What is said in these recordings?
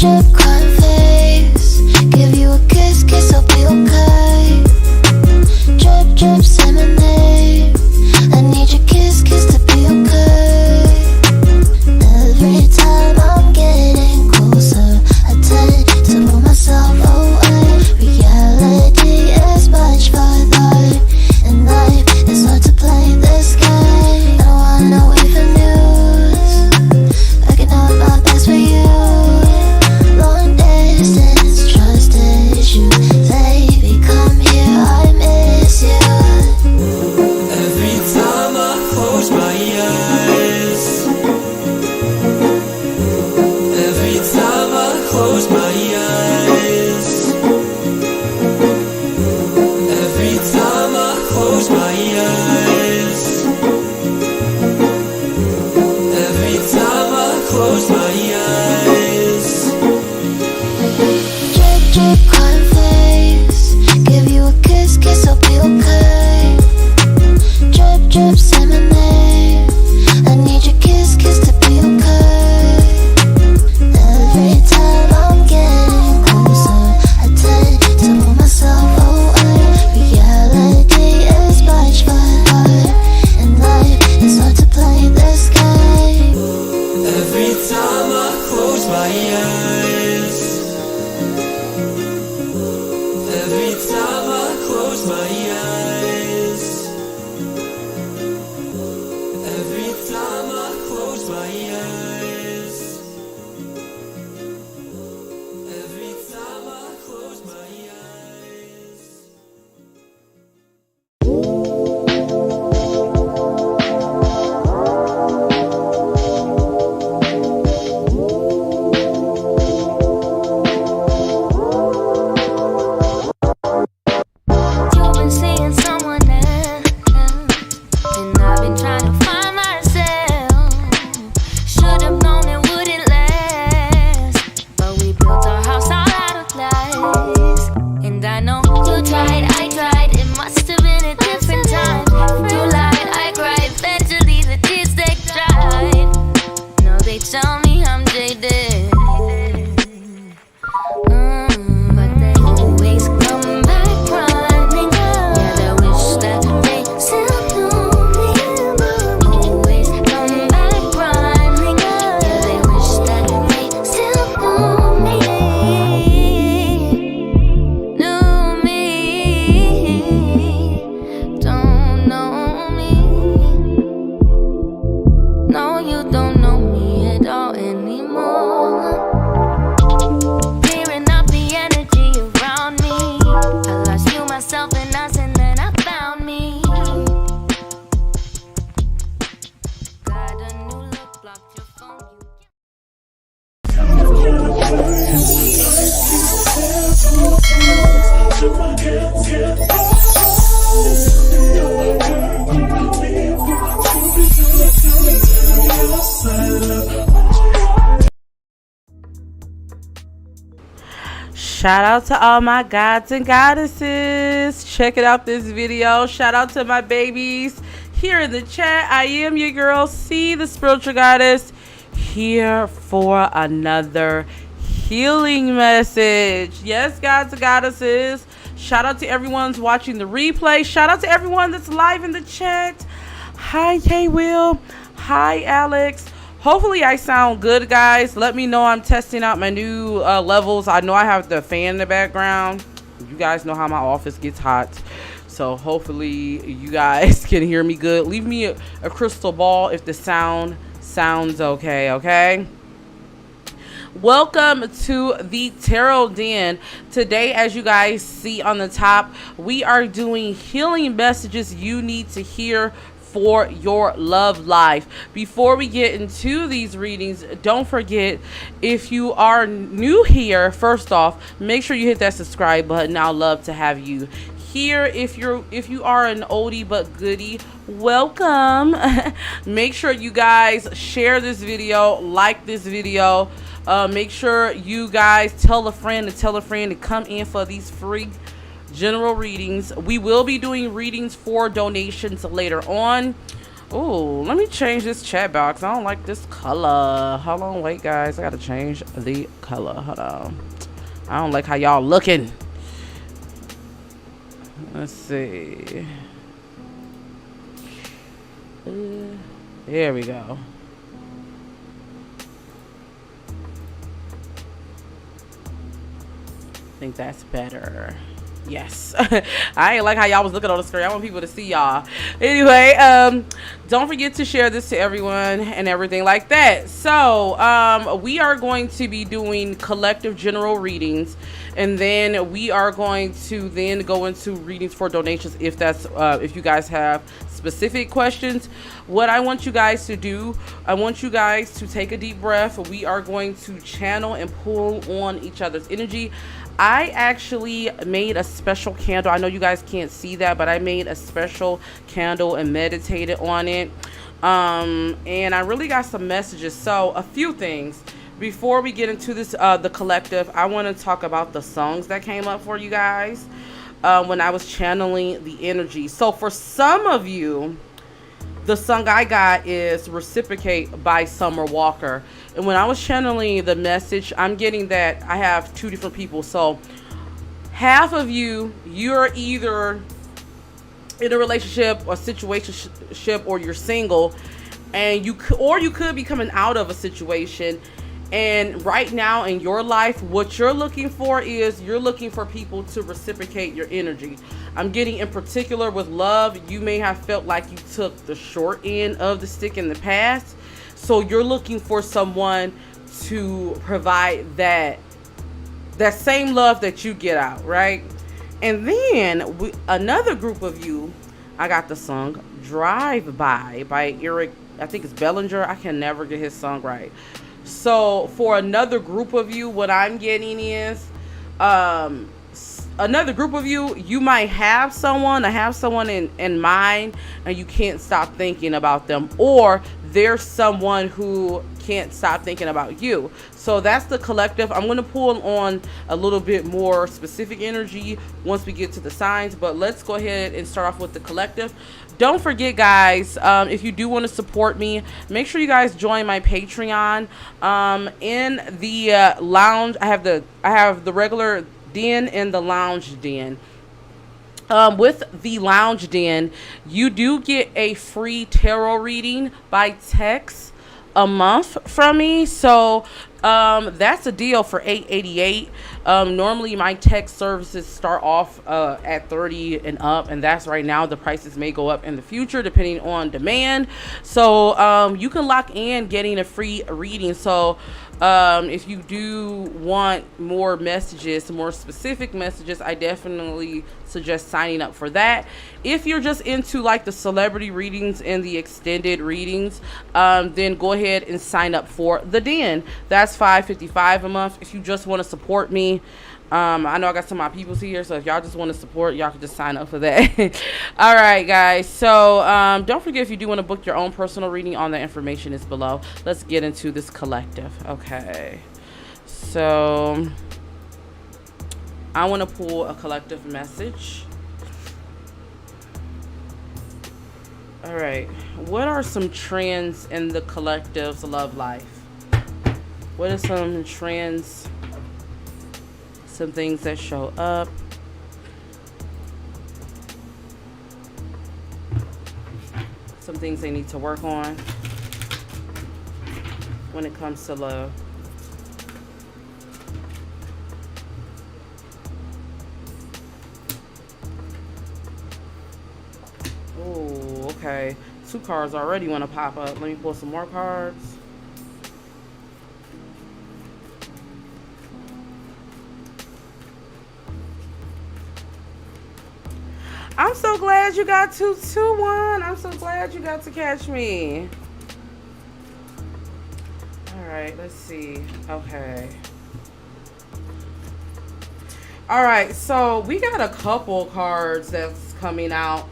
drip, crying face. Give you a kiss, kiss, I'll be okay. Drip, drip, say my name. I need your kiss, kiss to be okay. Every time I'm getting closer, I tend to pull myself away. Reality is much further, and life is hard to play this game. I don't wanna know even news. I can know my best for you. Long distance, trust issues. Baby, come here, I miss you. Every time I close my eyes, every time I close my eyes, every time I close my eyes, every time I close my eyes. Drip, drip, crying face. Give you a kiss, kiss, I'll be okay. Drip, drip, say my name. I need your kiss, kiss to be okay. Every time I'm getting closer, I tend to pull myself away. Reality is much further, and life is hard to play this game. Every time I close my eyes, every time I close my eyes, every time I close my eyes, every time I close my eyes. You've been seeing someone else, and I've been trying to find myself. Should've known it wouldn't last, but we built our house all out of glass. And I know you tried, I tried. It must have been a different time. You lied, I cried. Eventually the tears they dried. No, they tell me I'm jaded. But they always come back running up. Yeah, they wish that they still knew me. Always come back running up. Yeah, they wish that they still knew me. Don't know me. No, you don't know me at all anymore. Clearing up the energy around me. I lost you, myself, and us, and then I found me. Got a new look, blocked your phone. Shout out to all my gods and goddesses checking out this video. Shout out to my babies here in the chat. I am your girl C, the spiritual goddess, here for another healing message. Yes, gods and goddesses. Shout out to everyone's watching the replay. Shout out to everyone that's live in the chat. Hi K Will. Hi Alex. Hopefully I sound good, guys. Let me know. I'm testing out my new levels. I know I have the fan in the background. You guys know how my office gets hot. So hopefully you guys can hear me good. Leave me a crystal ball if the sound sounds okay, okay? Welcome to the Tarot Den. Today, as you guys see on the top, we are doing healing messages you need to hear for your love life. Before we get into these readings, don't forget, if you are new here, first off, make sure you hit that subscribe button. I'd love to have you here. If you are an oldie but goodie, welcome. Make sure you guys share this video, like this video. Make sure you guys tell a friend to come in for these free general readings. We will be doing readings for donations later on. Oh, let me change this chat box. I don't like this color. Hold on, wait, guys. I gotta change the color. Hold on. I don't like how y'all looking. Let's see. There we go. I think that's better. Yes. I ain't like how y'all was looking on the screen. I want people to see y'all. Anyway, don't forget to share this to everyone and everything like that. So we are going to be doing collective general readings, and then we are going to then go into readings for donations if that's if you guys have specific questions. What I want you guys to do, I want you guys to take a deep breath. We are going to channel and pull on each other's energy. I actually made a special candle. I know you guys can't see that, but I made a special candle and meditated on it. And I really got some messages. So a few things before we get into this, the collective, I want to talk about the songs that came up for you guys when I was channeling the energy. So for some of you, the song I got is Reciprocate by Summer Walker. And when I was channeling the message, I'm getting that I have two different people. So half of you, you're either in a relationship or situationship, or you're single, and you could be coming out of a situation. And right now in your life, what you're looking for is you're looking for people to reciprocate your energy. I'm getting in particular with love, you may have felt like you took the short end of the stick in the past. So you're looking for someone to provide that same love that you get out, right? And then another group of you, I got the song Drive by Eric, I think it's Bellinger. I can never get his song right. So for another group of you, what I'm getting is another group of you, you might have someone in mind, and you can't stop thinking about them, or there's someone who can't stop thinking about you. So that's the collective. I'm going to pull on a little bit more specific energy once we get to the signs, but let's go ahead and start off with the collective. Don't forget, guys, if you do want to support me, make sure you guys join my Patreon. In the lounge, I have the regular den and the lounge den. With the lounge den, you do get a free tarot reading by text a month from me. So that's a deal for $8.88. Normally my text services start off at $30 and up, and that's right now. The prices may go up in the future depending on demand. So you can lock in getting a free reading. So if you do want more messages, more specific messages, I definitely suggest signing up for that. If you're just into like the celebrity readings and the extended readings, then go ahead and sign up for the den. That's $5.55 a month. If you just want to support me, I know I got some of my peoples here, so if y'all just want to support, y'all can just sign up for that. All right, guys. So don't forget, if you do want to book your own personal reading, all the information is below. Let's get into this collective. Okay. So I want to pull a collective message. All right. What are some trends in the collective's love life? What are some trends? Some things that show up. Some things they need to work on when it comes to love. Oh, okay. 2 cards already want to pop up. Let me pull some more cards. I'm so glad you got 221. I'm so glad you got to catch me. All right, let's see. Okay. All right, so we got a couple cards that's coming out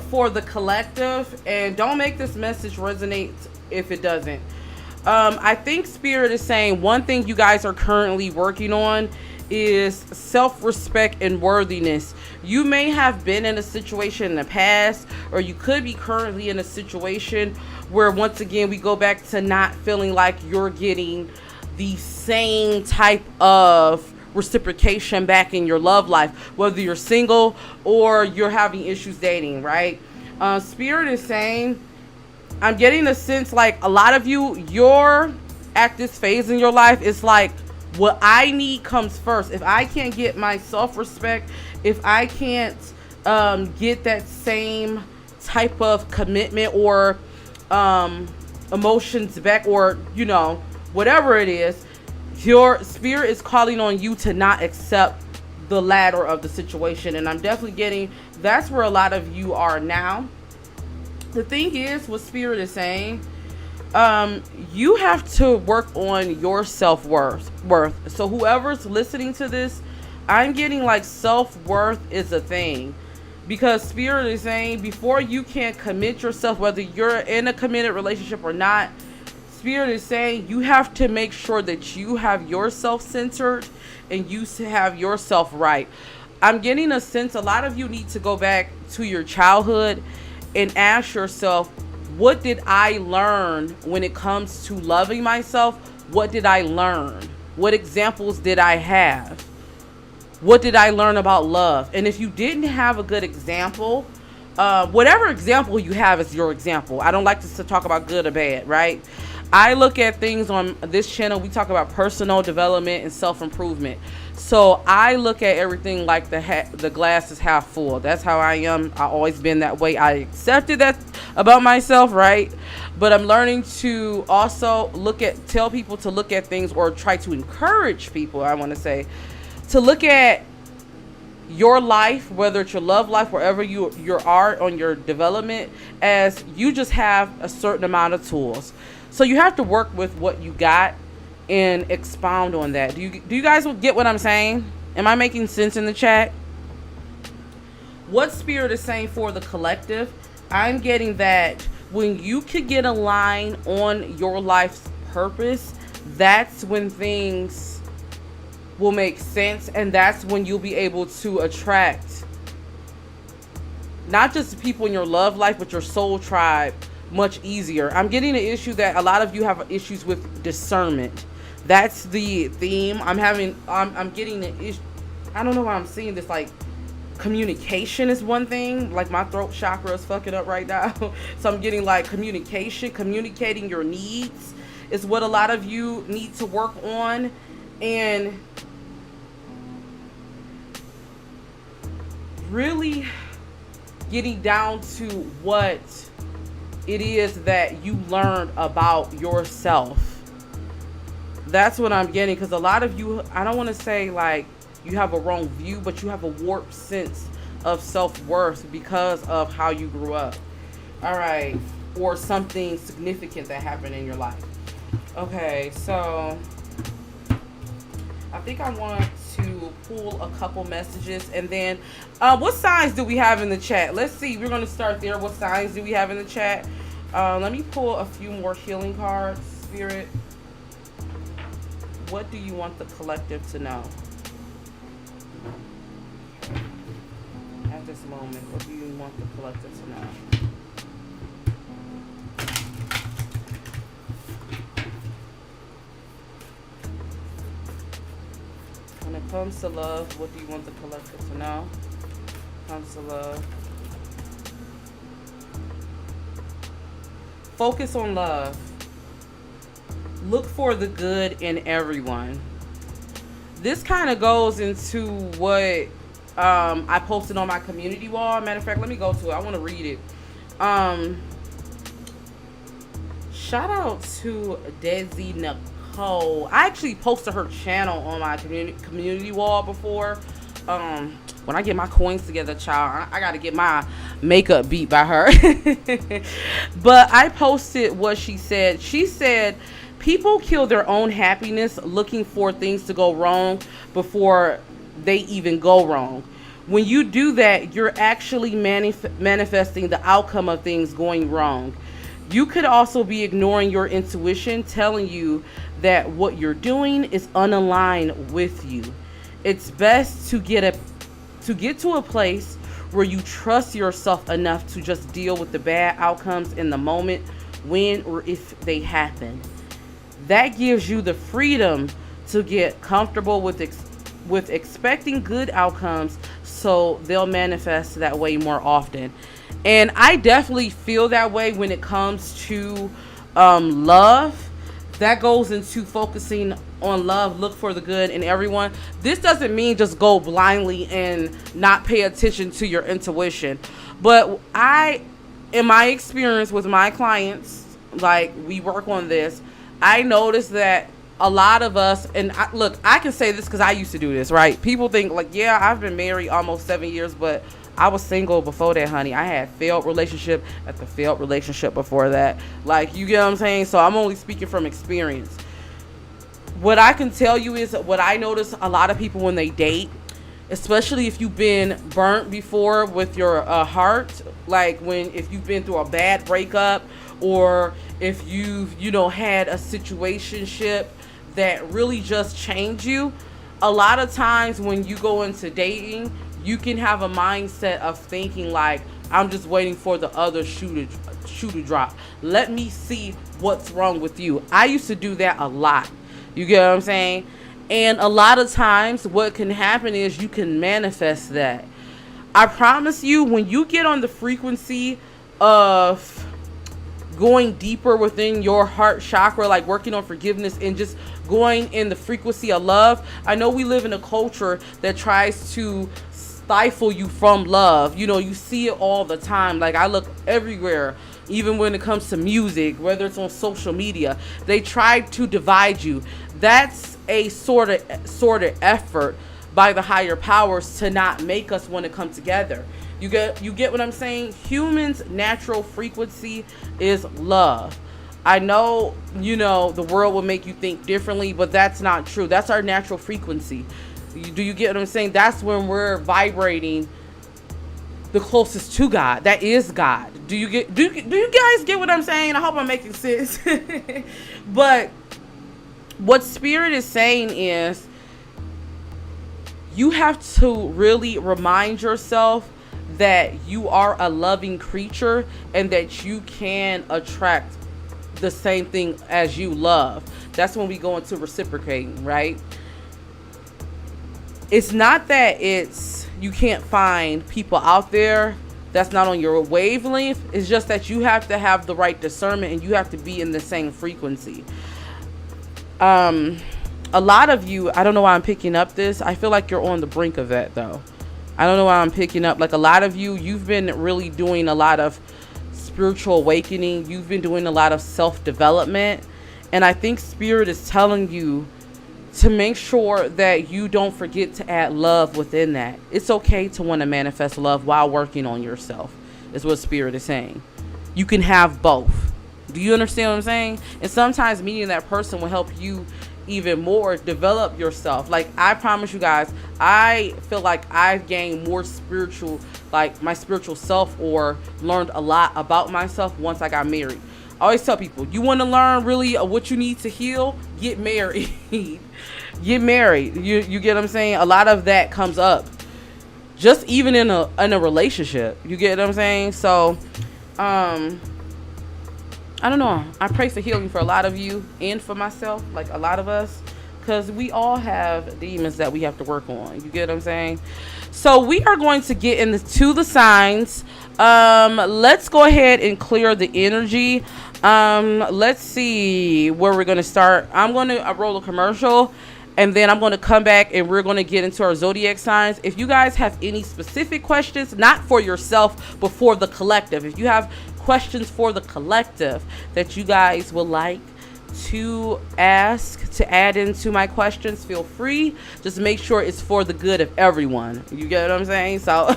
for the collective, and don't make this message resonate if it doesn't. I think Spirit is saying one thing you guys are currently working on is self-respect and worthiness. You may have been in a situation in the past, or you could be currently in a situation where, once again, we go back to not feeling like you're getting the same type of reciprocation back in your love life, whether you're single or you're having issues dating, right? Spirit is saying, I'm getting a sense like a lot of you're at this phase in your life. It's like, what I need comes first. If I can't get my self-respect, if I can't get that same type of commitment or emotions back, or whatever it is, your spirit is calling on you to not accept the latter of the situation. And I'm definitely getting that's where a lot of you are now. The thing is, what spirit is saying, you have to work on your self-worth. So whoever's listening to this, I'm getting like self-worth is a thing, because spirit is saying before you can commit yourself, whether you're in a committed relationship or not, spirit is saying you have to make sure that you have yourself centered and you have yourself right. I'm getting a sense a lot of you need to go back to your childhood and ask yourself, what did I learn when it comes to loving myself? What did I learn? What examples did I have? What did I learn about love? And if you didn't have a good example, whatever example you have is your example. I don't like to talk about good or bad, right? I look at things on this channel. We talk about personal development and self-improvement. So I look at everything like the glass is half full. That's how I am. I've always been that way. I accepted that about myself, right? But I'm learning to also tell people to look at things, or try to encourage people, I want to say, to look at your life, whether it's your love life, wherever you are on your development, as you just have a certain amount of tools. So you have to work with what you got and expound on that. Do you guys get what I'm saying? Am I making sense in the chat? What spirit is saying for the collective, I'm getting that when you could get a line on your life's purpose, that's when things will make sense, and that's when you'll be able to attract not just the people in your love life, but your soul tribe much easier. I'm getting an issue that a lot of you have issues with discernment. That's the theme I'm getting an issue. I don't know why I'm seeing this. Like, communication is one thing. Like, my throat chakra is fucking up right now. So I'm getting like communicating your needs is what a lot of you need to work on, and really getting down to what it is that you learned about yourself. That's what I'm getting, because a lot of you, I don't want to say like you have a wrong view, but you have a warped sense of self-worth because of how you grew up. All right. Or something significant that happened in your life. Okay, so I think I want to pull a couple messages, and then what signs do we have in the chat? Let's see. We're going to start there. What signs do we have in the chat? Let me pull a few more healing cards. Spirit, what do you want the collective to know at this moment? What do you want the collective to know? When it comes to love, what do you want the collective to know? When it comes to love, focus on love. Look for the good in everyone. This kind of goes into what I posted on my community wall. Matter of fact, let me go to it. I want to read it. Shout out to Desi Nicole. I actually posted her channel on my community wall before. When I get my coins together, child, I gotta get my makeup beat by her. But I posted what she said. She said, people kill their own happiness looking for things to go wrong before they even go wrong. When you do that, you're actually manifesting the outcome of things going wrong. You could also be ignoring your intuition telling you that what you're doing is unaligned with you. It's best to get to a place where you trust yourself enough to just deal with the bad outcomes in the moment when or if they happen. That gives you the freedom to get comfortable with expecting good outcomes, so they'll manifest that way more often. And I definitely feel that way when it comes to love. That goes into focusing on love. Look for the good in everyone. This doesn't mean just go blindly and not pay attention to your intuition. But in my experience with my clients, like we work on this, I noticed that a lot of us, and I can say this because I used to do this, right? People think like, yeah, I've been married almost 7 years, but I was single before that, honey. I had failed relationship after failed relationship before that. Like, you get what I'm saying? So I'm only speaking from experience. What I can tell you is what I notice a lot of people when they date, especially if you've been burnt before with your heart, like if you've been through a bad breakup, or if you've, had a situationship that really just changed you. A lot of times when you go into dating, you can have a mindset of thinking like, I'm just waiting for the other shoe to drop. Let me see what's wrong with you. I used to do that a lot. You get what I'm saying? And a lot of times what can happen is you can manifest that. I promise you, when you get on the frequency of going deeper within your heart chakra, like working on forgiveness and just going in the frequency of love. I know we live in a culture that tries to stifle you from love. You see it all the time. Like, I look everywhere, even when it comes to music, whether it's on social media, they try to divide you. That's a sort of effort by the higher powers to not make us want to come together. You get what I'm saying? Humans' natural frequency is love. I know, the world will make you think differently, but that's not true. That's our natural frequency. Do you get what I'm saying? That's when we're vibrating the closest to God. That is God. Do you guys get what I'm saying? I hope I'm making sense. But what Spirit is saying is, you have to really remind yourself that you are a loving creature and that you can attract the same thing as you love. That's when we go into reciprocating, right? It's not that you can't find people out there that's not on your wavelength. It's just that you have to have the right discernment and you have to be in the same frequency. A lot of you, I don't know why I'm picking up this. I feel like you're on the brink of that, though. I don't know why I'm picking up. Like, a lot of you've been really doing a lot of spiritual awakening. You've been doing a lot of self-development. And I think Spirit is telling you to make sure that you don't forget to add love within that. It's okay to want to manifest love while working on yourself, is what Spirit is saying. You can have both. Do you understand what I'm saying? And sometimes meeting that person will help you even more develop yourself. Like, I promise you guys, I feel like I've gained more spiritual, like my spiritual self, or learned a lot about myself once I got married. I always tell people, you want to learn really what you need to heal, get married. Get married. You get what I'm saying? A lot of that comes up just even in a relationship. You get what I'm saying? So I don't know. I pray for healing for a lot of you and for myself, like a lot of us, because we all have demons that we have to work on. You get what I'm saying? So we are going to get into the signs. Let's go ahead and clear the energy. Let's see where we're going to start. I'm going to roll a commercial, and then I'm going to come back and we're going to get into our zodiac signs. If you guys have any specific questions, not for yourself, but for the collective, if you have questions for the collective that you guys would like to ask, to add into my questions, feel free. Just make sure it's for the good of everyone. You get what I'm saying? So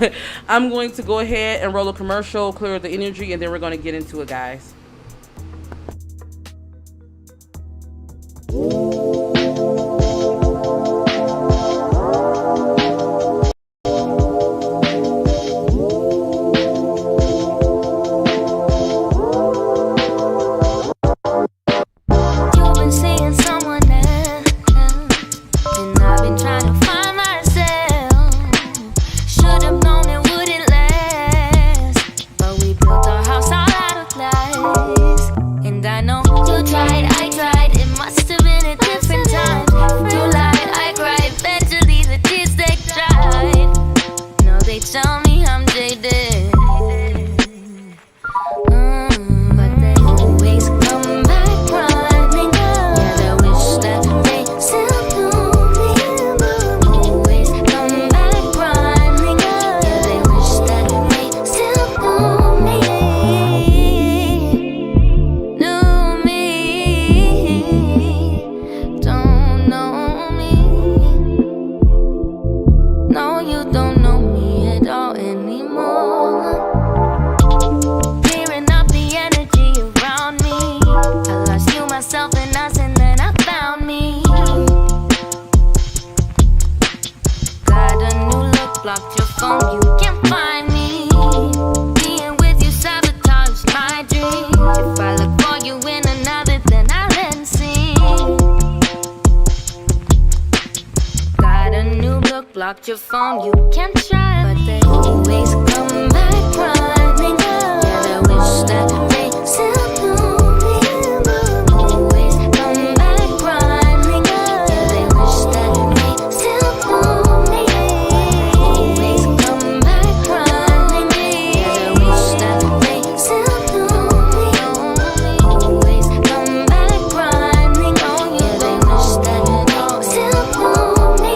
I'm going to go ahead and roll a commercial, clear the energy, and then we're going to get into it, guys. You've been seeing someone else, and I've been trying to find myself. You tried, I tried. It must have been a different time. You lied, I cried. Eventually the tears they dried. No, they tell me I'm jaded. But they always come back running. Yeah, they wish that they still knew me. Always come back running. Yeah, they wish that they still knew me. Knew me. Don't know me. No, you don't know me at all anymore. Clearing up the energy around me. I lost you, myself, and us, and then I found me. Got a new look, blocked your phone, you can't find me. Being with you sabotaged my dreams. If I look for you in another, then I'll end scene. Got a new look, blocked your phone, you can't try me. But they always come back running. Yeah, they wish that they still knew me. Always come back running. Yeah, they wish that they still knew me. Always come back running. Yeah, they wish that they still knew me. Always come back running. Oh, yeah, they wish that they still knew me.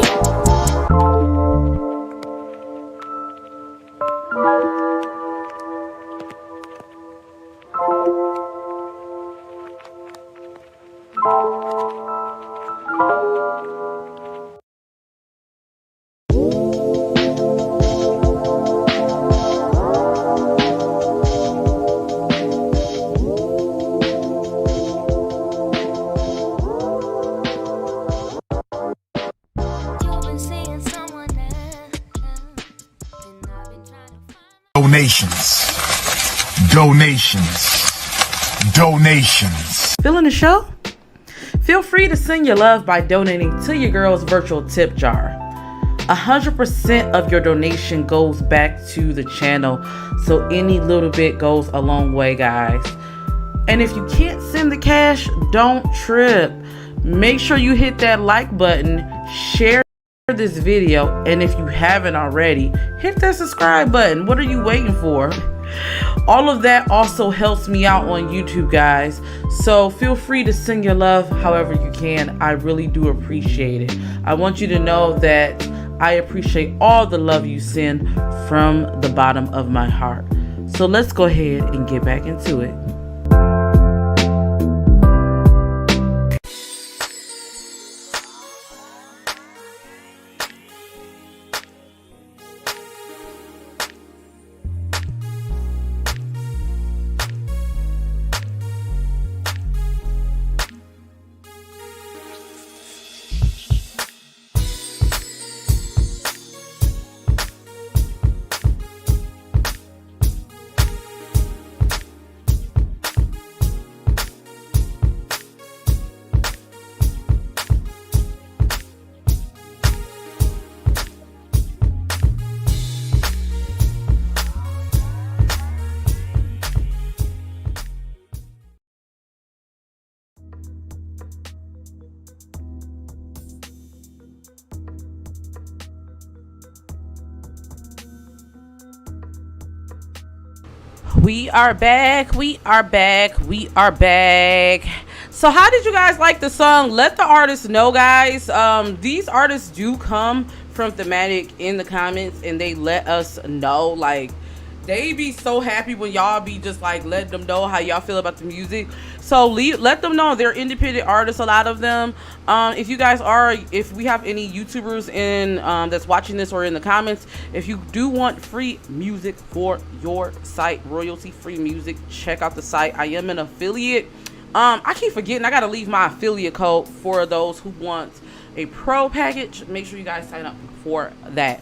You've been seeing someone else, and I've been trying to find. Donations. Feeling the show? Feel free to send your love by donating to your girl's virtual tip jar. 100% of your donation goes back to the channel, so any little bit goes a long way, guys. And if you can't send the cash, don't trip. Make sure you hit that like button, share this video, and if you haven't already, hit that subscribe button. What are you waiting for? All of that also helps me out on YouTube, guys. So feel free to send your love however you can. I really do appreciate it. I want you to know that I appreciate all the love you send from the bottom of my heart. So let's go ahead and get back into it. We are back. So how did you guys like the song? Let the artists know, guys. These artists do come from Thematic in the comments, and they let us know. Like, they be so happy when y'all be just like letting them know how y'all feel about the music. So let them know they're independent artists, a lot of them. If you guys are, if we have any YouTubers in that's watching this or in the comments, if you do want free music for your site, royalty free music, check out the site. I am an affiliate. I keep forgetting I gotta leave my affiliate code for those who want a pro package. Make sure you guys sign up for that.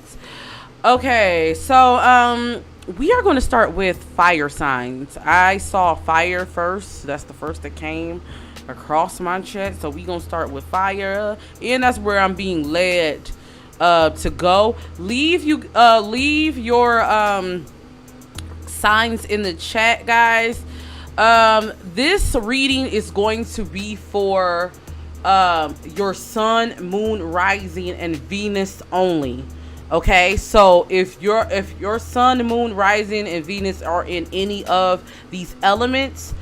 Okay, so we are going to start with fire signs. I saw fire first. That's the first that came across my chat. So we're going to start with fire. And that's where I'm being led to go. Leave your signs in the chat, guys. This reading is going to be for your sun, moon, rising, and Venus only. Okay, so if your sun, moon, rising, and Venus are in any of these elements,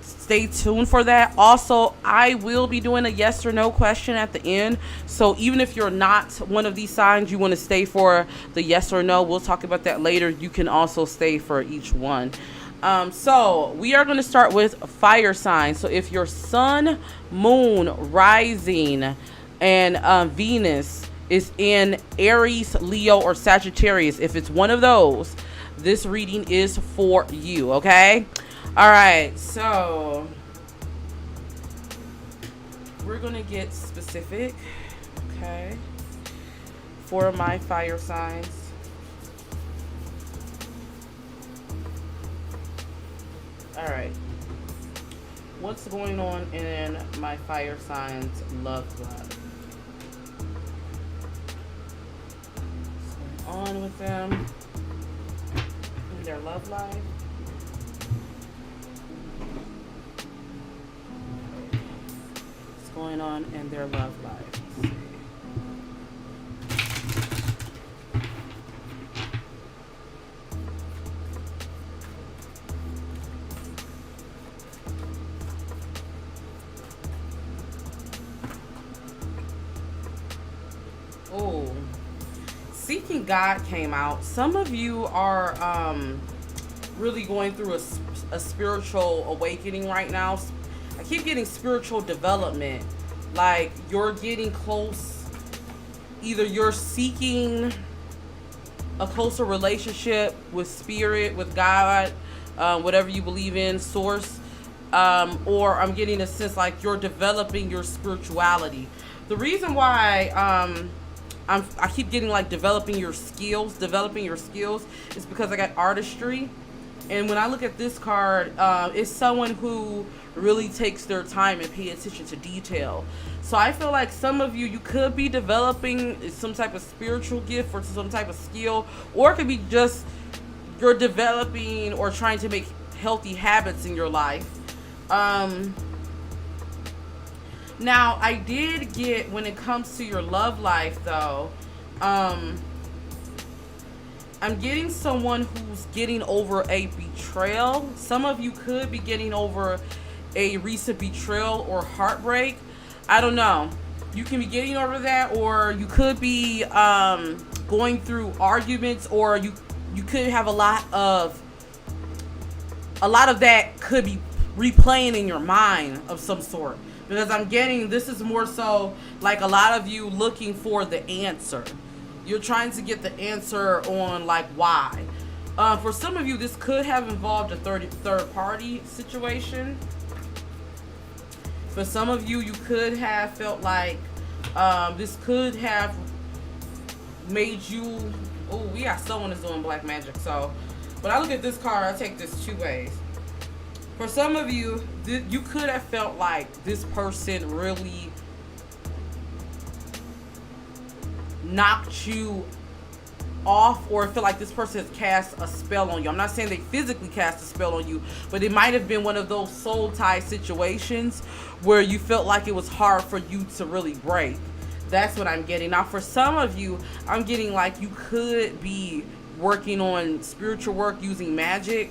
stay tuned for that. Also, I will be doing a yes or no question at the end. So even if you're not one of these signs, you want to stay for the yes or no, we'll talk about that later. You can also stay for each one. So we are going to start with fire signs. So if your sun, moon, rising, and Venus is in Aries, Leo, or Sagittarius, if it's one of those, this reading is for you. Okay. All right. So we're going to get specific. Okay. For my fire signs. All right. What's going on in my fire signs love life? What's going on with them in their love life? What's going on in their love life? Let's see. Oh, Seeking God came out. Some of you are really going through a spiritual awakening right now. I keep getting spiritual development. Like you're getting close. Either you're seeking a closer relationship with spirit, with God, whatever you believe in, source. Or I'm getting a sense like you're developing your spirituality. The reason why I keep getting like developing your skills is because I got artistry. And when I look at this card, it's someone who really takes their time and pay attention to detail. So I feel like some of you could be developing some type of spiritual gift or some type of skill, or it could be just you're developing or trying to make healthy habits in your life. Now, I did get, when it comes to your love life, though, I'm getting someone who's getting over a betrayal. Some of you could be getting over a recent betrayal or heartbreak. I don't know. You can be getting over that, or you could be going through arguments, or you could have a lot of that could be replaying in your mind of some sort. Because I'm getting, this is more so like a lot of you looking for the answer. You're trying to get the answer on like why. For some of you, this could have involved a third party situation. For some of you, you could have felt like this could have made you, oh, we got someone that's doing black magic. So when I look at this card, I take this two ways. For some of you, you could have felt like this person really knocked you off, or feel like this person has cast a spell on you. I'm not saying they physically cast a spell on you, but it might have been one of those soul tie situations where you felt like it was hard for you to really break. That's what I'm getting. Now, for some of you, I'm getting like you could be working on spiritual work using magic.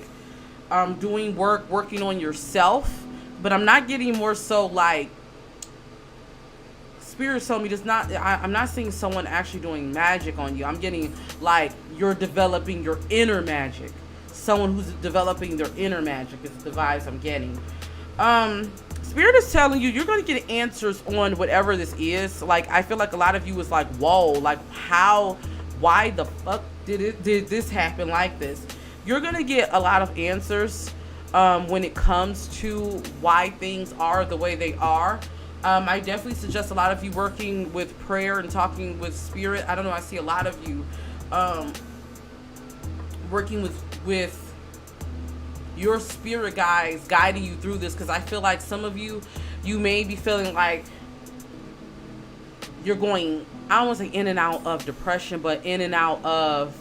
Doing work, working on yourself, but I'm not getting more so like Spirit told me does not. I'm not seeing someone actually doing magic on you. I'm getting like you're developing your inner magic. Someone who's developing their inner magic is the vibes I'm getting. Spirit is telling you you're going to get answers on whatever this is. Like I feel like a lot of you is like, whoa, like why the fuck did this happen like this? You're going to get a lot of answers when it comes to why things are the way they are. I definitely suggest a lot of you working with prayer and talking with spirit. I don't know. I see a lot of you working with your spirit guides guiding you through this, because I feel like some of you may be feeling like you're going, I don't want to say in and out of depression, but in and out of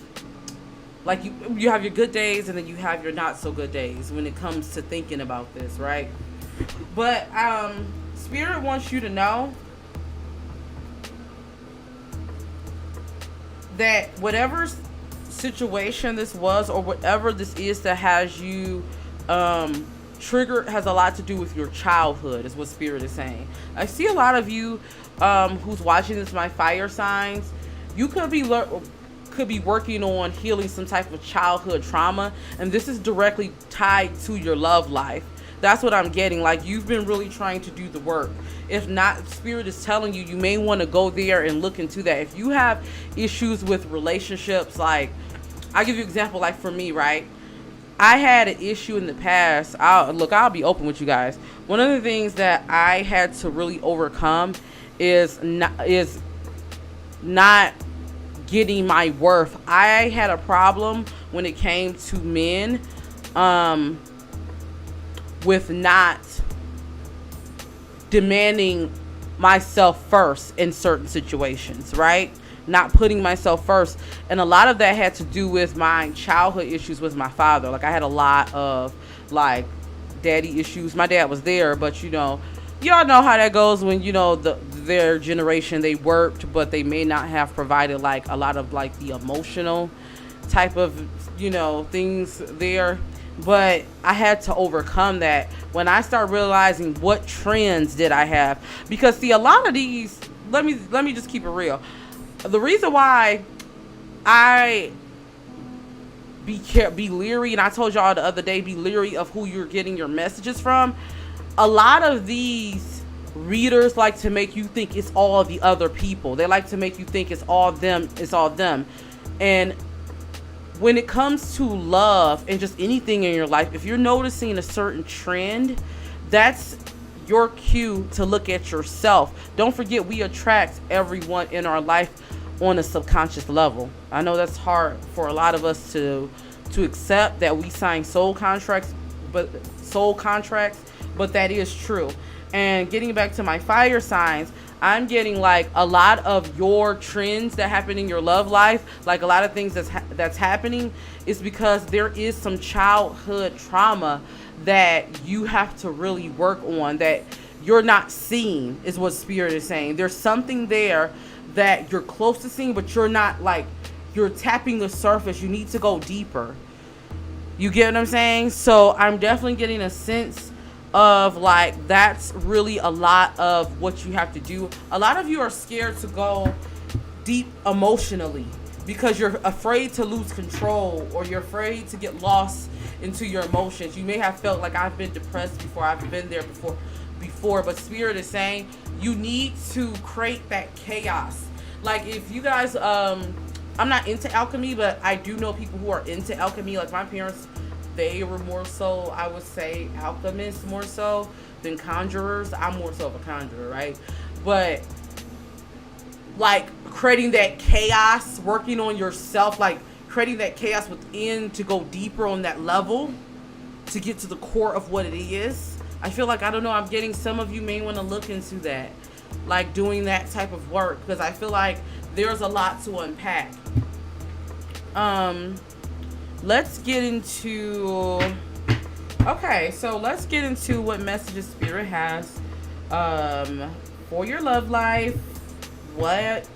like you have your good days and then you have your not so good days when it comes to thinking about this, right? But Spirit wants you to know that whatever situation this was or whatever this is that has you triggered has a lot to do with your childhood, is what Spirit is saying. I see a lot of you who's watching this, my fire signs. You could be working on healing some type of childhood trauma, and this is directly tied to your love life. That's what I'm getting. Like, you've been really trying to do the work. If not, Spirit is telling you, you may want to go there and look into that. If you have issues with relationships, like, I'll give you an example, like for me, right? I had an issue in the past. I'll be open with you guys. One of the things that I had to really overcome is not getting my worth. I had a problem when it came to men, with not demanding myself first in certain situations, right? Not putting myself first. And a lot of that had to do with my childhood issues with my father. Like, I had a lot of like daddy issues. My dad was there, but y'all know how that goes when their generation, they worked, but they may not have provided like a lot of like the emotional type of things there. But I had to overcome that when I started realizing what trends did I have. Because see, a lot of these, let me just keep it real. The reason why I be leery, and I told y'all the other day, be leery of who you're getting your messages from. A lot of these readers like to make you think it's all the other people. They like to make you think it's all them. And when it comes to love and just anything in your life, if you're noticing a certain trend, that's your cue to look at yourself. Don't forget, we attract everyone in our life on a subconscious level. I know that's hard for a lot of us to accept, that we sign soul contracts, but that is true. And getting back to my fire signs, I'm getting like a lot of your trends that happen in your love life, like a lot of things that's happening is because there is some childhood trauma that you have to really work on, that you're not seeing, is what Spirit is saying. There's something there that you're close to seeing, but you're not, like, you're tapping the surface. You need to go deeper. You get what I'm saying? So I'm definitely getting a sense of like, that's really a lot of what you have to do. A lot of you are scared to go deep emotionally because you're afraid to lose control, or you're afraid to get lost into your emotions. You may have felt like, I've been depressed before, I've been there before, but Spirit is saying you need to create that chaos. Like, if you guys, I'm not into alchemy, but I do know people who are into alchemy. Like, my parents, they were more so, I would say, alchemists more so than conjurers. I'm more so of a conjurer, right? But like, creating that chaos, working on yourself, like creating that chaos within to go deeper on that level, to get to the core of what it is. I feel like, I don't know, I'm getting some of you may want to look into that, like doing that type of work, because I feel like there's a lot to unpack. Let's get into, okay, so let's get into what messages Spirit has for your love life. What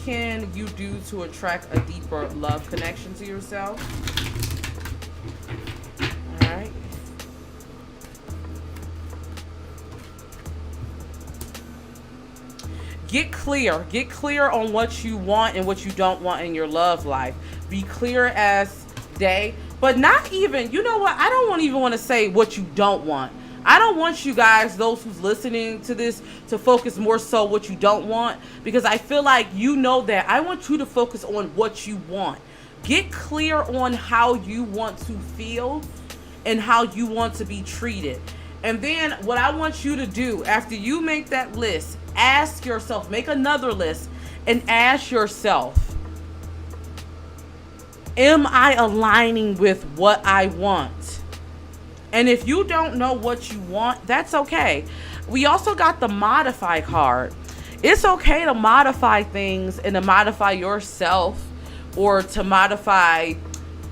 can you do to attract a deeper love connection to yourself? All right. Get clear on what you want and what you don't want in your love life. Be clear as day, but not even, you know what, I don't even want to say what you don't want. I don't want you guys, those who's listening to this, to focus more so what you don't want, because I feel like that. I want you to focus on what you want. Get clear on how you want to feel and how you want to be treated. And then what I want you to do after you make that list, ask yourself, make another list and ask yourself, am I aligning with what I want? And if you don't know what you want, that's okay. We also got the modify card. It's okay to modify things and to modify yourself, or to modify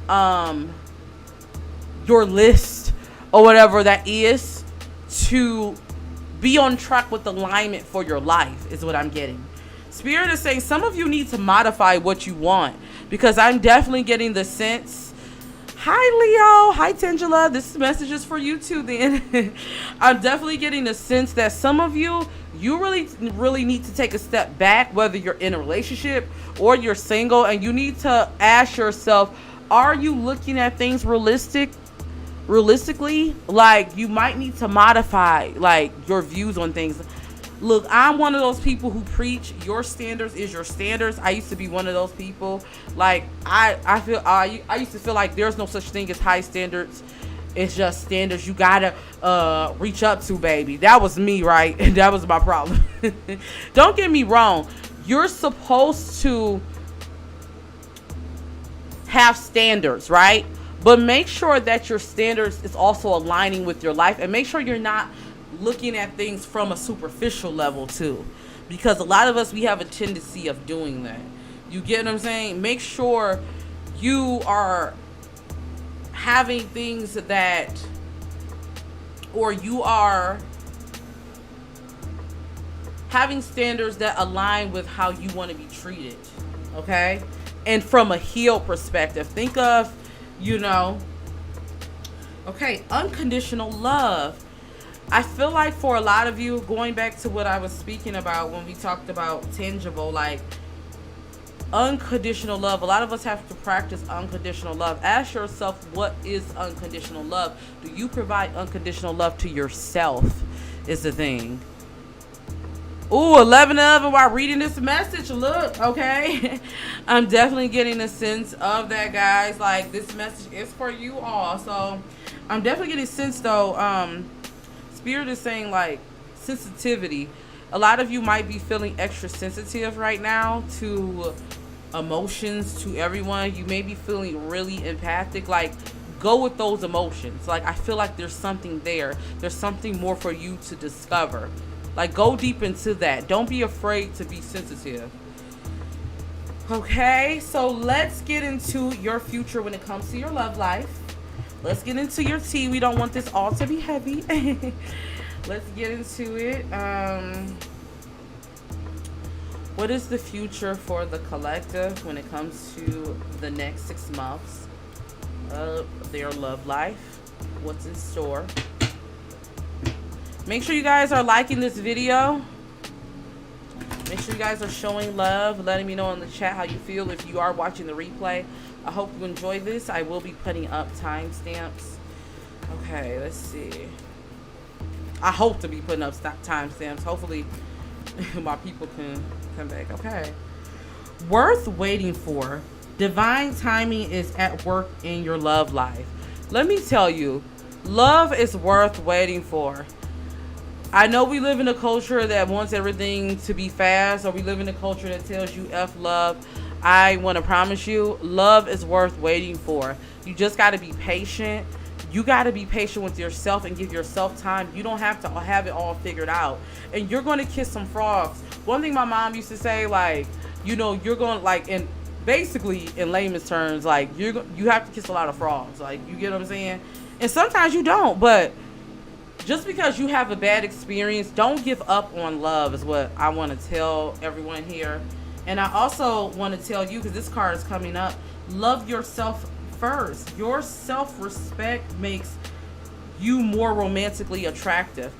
your list or whatever that is, to be on track with alignment for your life, is what I'm getting. Spirit is saying some of you need to modify what you want, because I'm definitely getting the sense. Hi Leo, hi Tangela, this message is for you too then. I'm definitely getting the sense that some of you really need to take a step back, whether you're in a relationship or you're single, and you need to ask yourself, are you looking at things realistically? Like, you might need to modify like your views on things. Look, I'm one of those people who preach your standards is your standards. I used to be one of those people. Like, I used to feel like there's no such thing as high standards. It's just standards you gotta reach up to, baby. That was me, right? And that was my problem. Don't get me wrong. You're supposed to have standards, right? But make sure that your standards is also aligning with your life, and make sure you're not looking at things from a superficial level too, because a lot of us, we have a tendency of doing that. You get what I'm saying? Make sure you are having things that, or you are having standards that align with how you want to be treated, okay? And from a healed perspective, think of, okay, unconditional love. I feel like for a lot of you, going back to what I was speaking about when we talked about tangible, like unconditional love, a lot of us have to practice unconditional love. Ask yourself, what is unconditional love? Do you provide unconditional love to yourself is the thing. Ooh, 11 of them while reading this message. Look, okay. I'm definitely getting a sense of that, guys. Like, this message is for you all. So I'm definitely getting a sense, though. Spirit is saying, like, sensitivity. A lot of you might be feeling extra sensitive right now to emotions, to everyone. You may be feeling really empathic. Like, go with those emotions. Like, I feel like there's something there. There's something more for you to discover. Like, go deep into that. Don't be afraid to be sensitive. Okay, so let's get into your future when it comes to your love life. Let's get into your tea. We don't want this all to be heavy. Let's get into it. What is the future for the collective when it comes to the next 6 months of their love life? What's in store? Make sure you guys are liking this video. Make sure you guys are showing love, letting me know in the chat how you feel if you are watching the replay. I hope you enjoy this. I will be putting up timestamps. Okay, let's see. I hope to be putting up timestamps. Hopefully my people can come back. Okay. Worth waiting for. Divine timing is at work in your love life. Let me tell you, love is worth waiting for. I know we live in a culture that wants everything to be fast, or we live in a culture that tells you F love. I want to promise you, love is worth waiting for. You just got to be patient. You got to be patient with yourself and give yourself time. You don't have to have it all figured out. And you're going to kiss some frogs. One thing my mom used to say, like, you're going, like, in basically in layman's terms, like, you have to kiss a lot of frogs. Like, you get what I'm saying? And sometimes you don't, but just because you have a bad experience, don't give up on love is what I want to tell everyone here. And I also want to tell you, because this card is coming up, love yourself first. Your self-respect makes you more romantically attractive.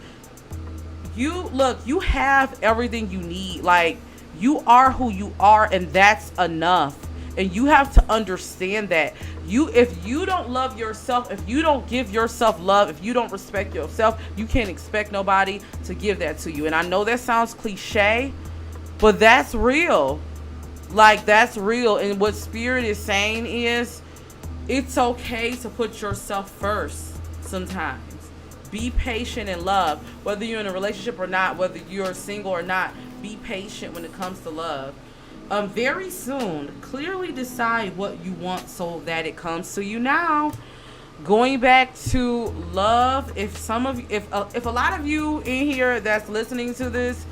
You have everything you need. Like, you are who you are, and that's enough. And you have to understand that. If you don't love yourself, if you don't give yourself love, if you don't respect yourself, you can't expect nobody to give that to you. And I know that sounds cliche, but that's real. Like, that's real. And what Spirit is saying is, it's okay to put yourself first sometimes. Be patient in love. Whether you're in a relationship or not, whether you're single or not, be patient when it comes to love. Very soon, clearly decide what you want so that it comes to you now. Going back to love, if a lot of you in here that's listening to this,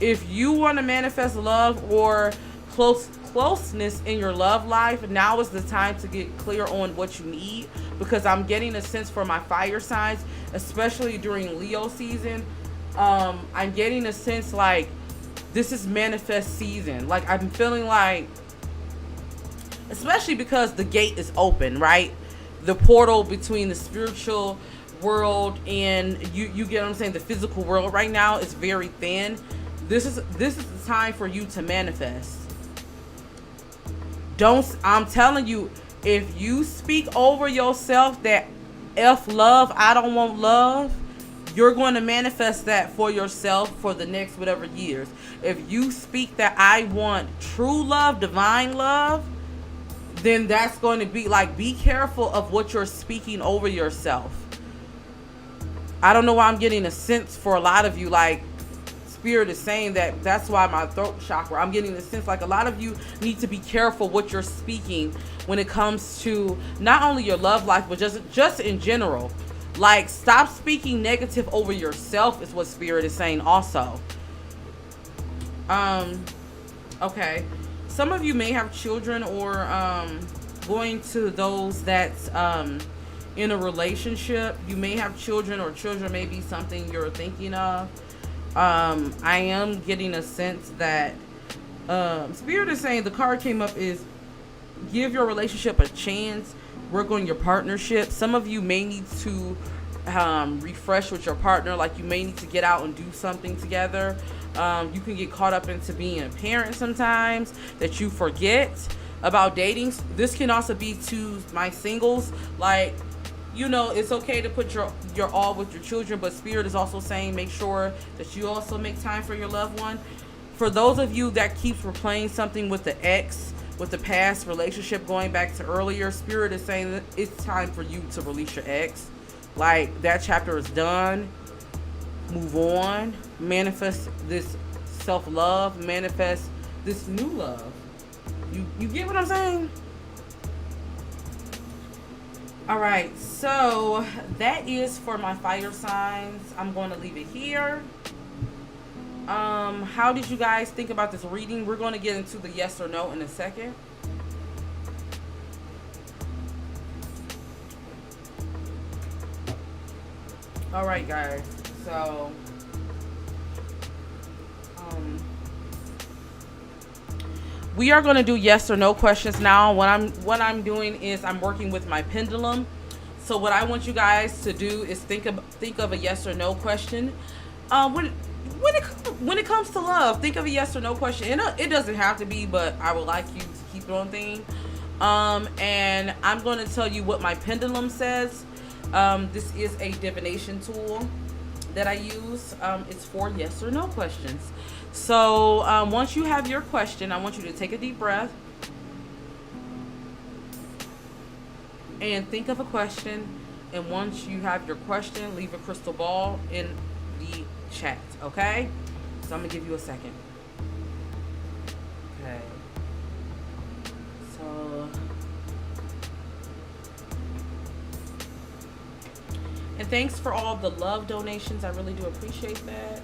if you want to manifest love or closeness in your love life, now is the time to get clear on what you need, because I'm getting a sense for my fire signs, especially during Leo season. I'm getting a sense like this is manifest season. Like I'm feeling like, especially because the gate is open, right? The portal between the spiritual world and you get what I'm saying, the physical world right now is very thin. This is the time for you to manifest. I'm telling you, if you speak over yourself that F love, I don't want love, you're going to manifest that for yourself for the next whatever years. If you speak that I want true love, divine love, then that's going to be like, be careful of what you're speaking over yourself. I don't know why I'm getting a sense for a lot of you, like Spirit is saying that's why my throat chakra, I'm getting the sense like a lot of you need to be careful what you're speaking when it comes to not only your love life, but just in general. Like, stop speaking negative over yourself is what Spirit is saying also. Okay. Some of you may have children or going to those that's in a relationship. You may have children, or children may be something you're thinking of. I am getting a sense that Spirit is saying, the card came up is give your relationship a chance, work on your partnership. Some of you may need to refresh with your partner, like you may need to get out and do something together. You can get caught up into being a parent sometimes that you forget about dating. This can also be to my singles, like, you know, it's okay to put your all with your children, but Spirit is also saying make sure that you also make time for your loved one. For those of you that keeps replaying something with the ex, with the past relationship going back to earlier, Spirit is saying that it's time for you to release your ex. Like, that chapter is done. Move on. Manifest this self-love. Manifest this new love. You get what I'm saying? All right, so that is for my fire signs. I'm going to leave it here. How did you guys think about this reading? We're going to get into the yes or no in a second. All right, guys. So, we are going to do yes or no questions now. What I'm doing is I'm working with my pendulum. So what I want you guys to do is think of a yes or no question. When it comes to love, think of a yes or no question. It doesn't have to be, but I would like you to keep it on theme. And I'm going to tell you what my pendulum says. This is a divination tool that I use. It's for yes or no questions. So once you have your question, I want you to take a deep breath and think of a question. And once you have your question, leave a crystal ball in the chat, okay? So I'm gonna give you a second. Okay. So, and thanks for all the love donations. I really do appreciate that.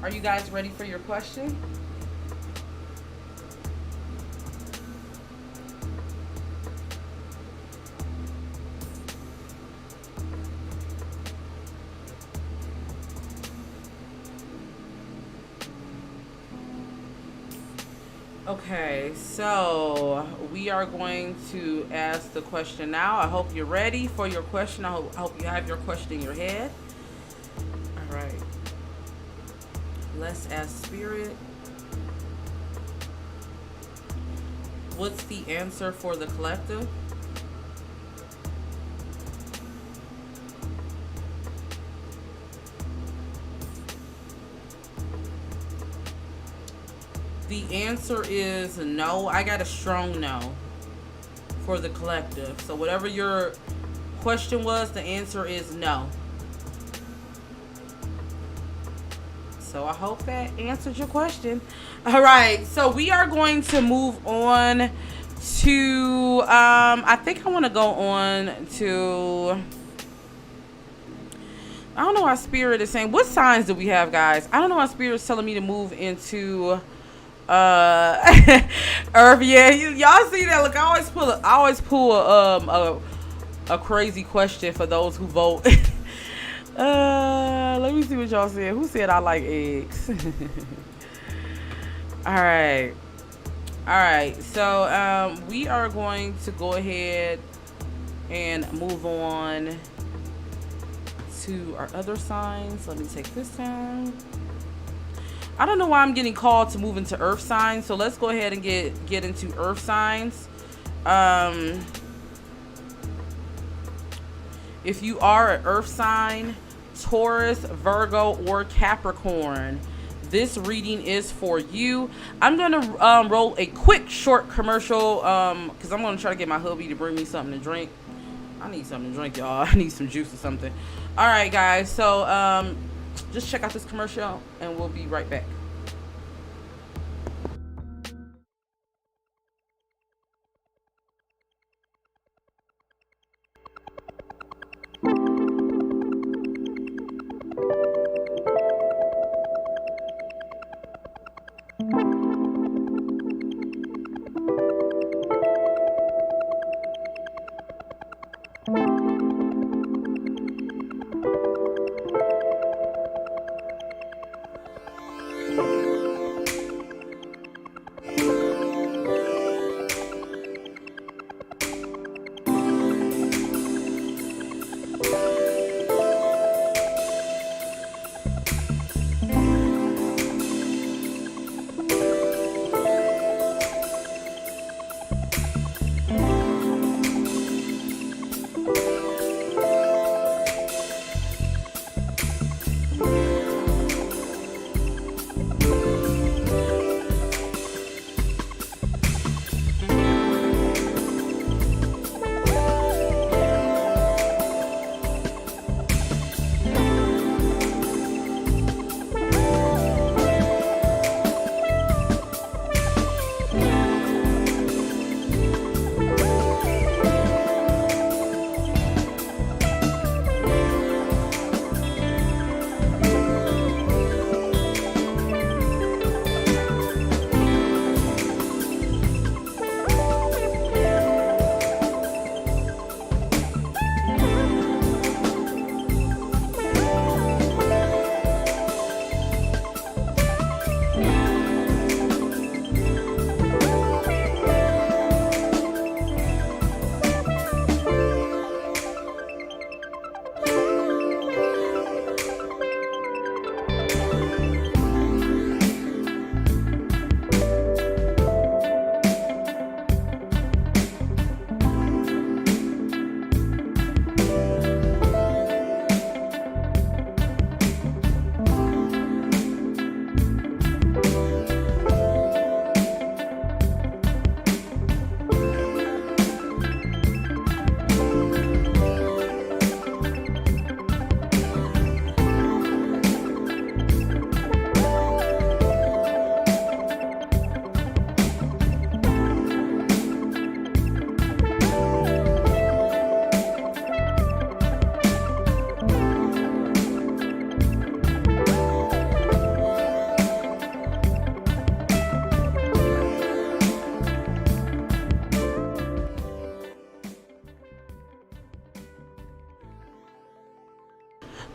Are you guys ready for your question? Okay, so we are going to ask the question now. I hope you're ready for your question. I hope you have your question in your head. All right. Let's ask Spirit. What's the answer for the collective? The answer is no. I got a strong no for the collective. So whatever your question was, the answer is no. So I hope that answered your question. All right. So we are going to move on to I think I want to go on to, I don't know why Spirit is saying, what signs do we have, guys? I don't know why Spirit is telling me to move into Earth. Yeah, y'all see that? Look, I always pull a crazy question for those who vote. Let me see what y'all said. Who said I like eggs? All right. So we are going to go ahead and move on to our other signs. Let me take this down. I don't know why I'm getting called to move into earth signs, so let's go ahead and get into earth signs. If you are an earth sign, Taurus, Virgo, or Capricorn, this reading is for you. I'm going to roll a quick short commercial because I'm going to try to get my hubby to bring me something to drink. I need something to drink, y'all. I need some juice or something. All right, guys. So just check out this commercial and we'll be right back.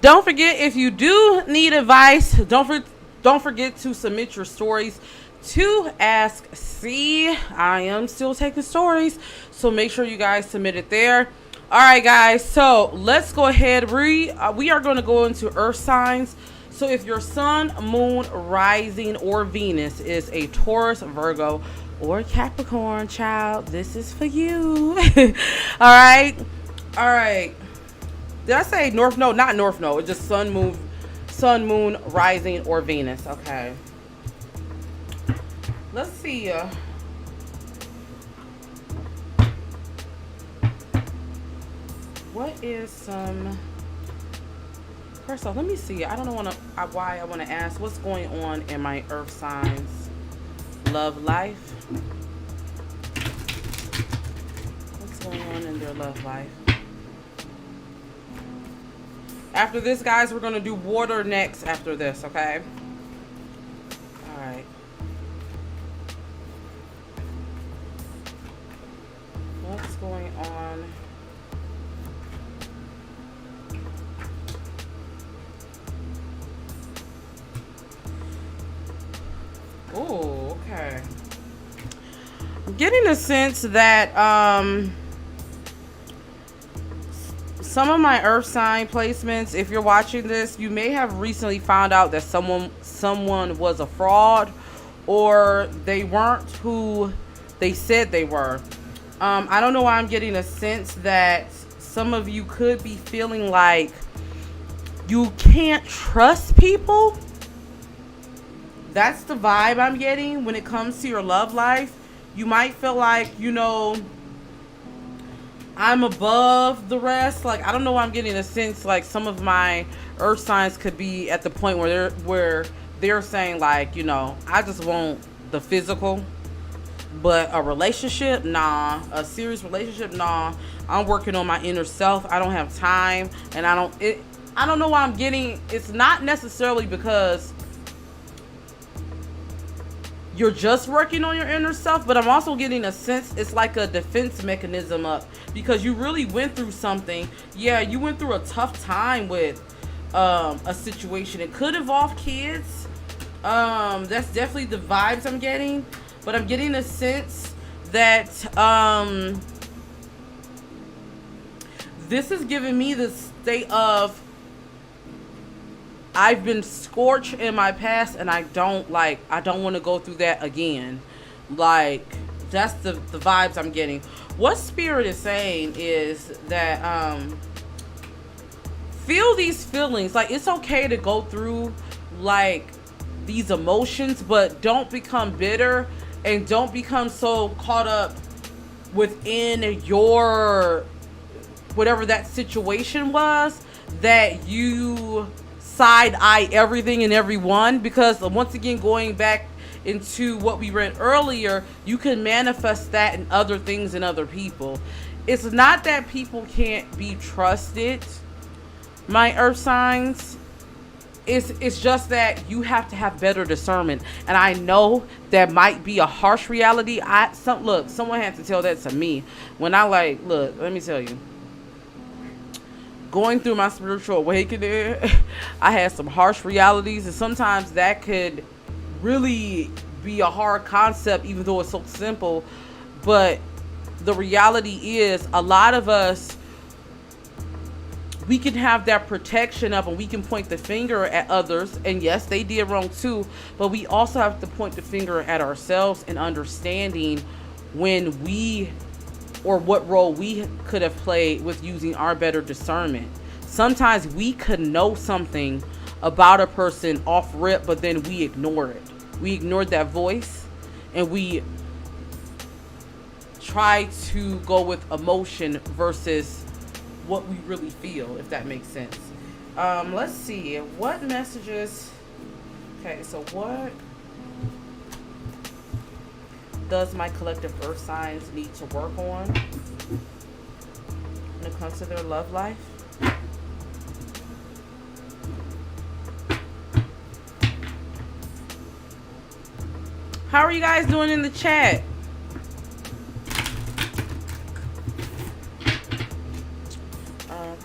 Don't forget, if you do need advice, don't forget to submit your stories to Ask C. I am still taking stories, so make sure you guys submit it there. All right, guys, so let's go ahead. We are going to go into earth signs. So if your sun, moon, rising, or Venus is a Taurus, Virgo, or Capricorn, child, this is for you. All right. Did I say North Node? Not North Node. It's just sun, moon, rising, or Venus. Okay. Let's see. What is some? First off, let me see. I don't know why I want to ask what's going on in my earth signs love life. going on in their love life? After this, guys, we're going to do water next after this, okay? All right. What's going on? Oh, okay. I'm getting a sense that some of my earth sign placements, if you're watching this, you may have recently found out that someone was a fraud, or they weren't who they said they were. I don't know why I'm getting a sense that some of you could be feeling like you can't trust people. That's the vibe I'm getting when it comes to your love life. You might feel like, I'm above the rest. Like, I don't know why I'm getting a sense like some of my earth signs could be at the point where they're saying like, I just want the physical, but a relationship, nah. A serious relationship, nah. I'm working on my inner self. I don't have time, and I don't know why I'm getting. It's not necessarily because you're just working on your inner self, but I'm also getting a sense it's like a defense mechanism up, because you really went through something. Yeah, you went through a tough time with a situation. It could involve kids. That's definitely the vibes I'm getting, but I'm getting a sense that this is giving me the state of I've been scorched in my past, and I don't want to go through that again. Like, that's the vibes I'm getting. What Spirit is saying is that feel these feelings. Like, it's okay to go through like these emotions, but don't become bitter and don't become so caught up within your whatever that situation was that you side eye everything and everyone. Because once again, going back into what we read earlier, you can manifest that in other things and other people. It's not that people can't be trusted, my earth signs. It's just that you have to have better discernment. And I know that might be a harsh reality. Someone had to tell that to me when look, let me tell you, going through my spiritual awakening, I had some harsh realities, and sometimes that could really be a hard concept, even though it's so simple. But the reality is, a lot of us, we can have that protection up, and we can point the finger at others, and yes, they did wrong too, but we also have to point the finger at ourselves and understanding when we, or what role we could have played with using our better discernment. Sometimes we could know something about a person off rip, but then we ignore it. We ignored that voice, and we try to go with emotion versus what we really feel, if that makes sense. Let's see what messages. Okay, so what does my collective earth signs need to work on when it comes to their love life? How are you guys doing in the chat?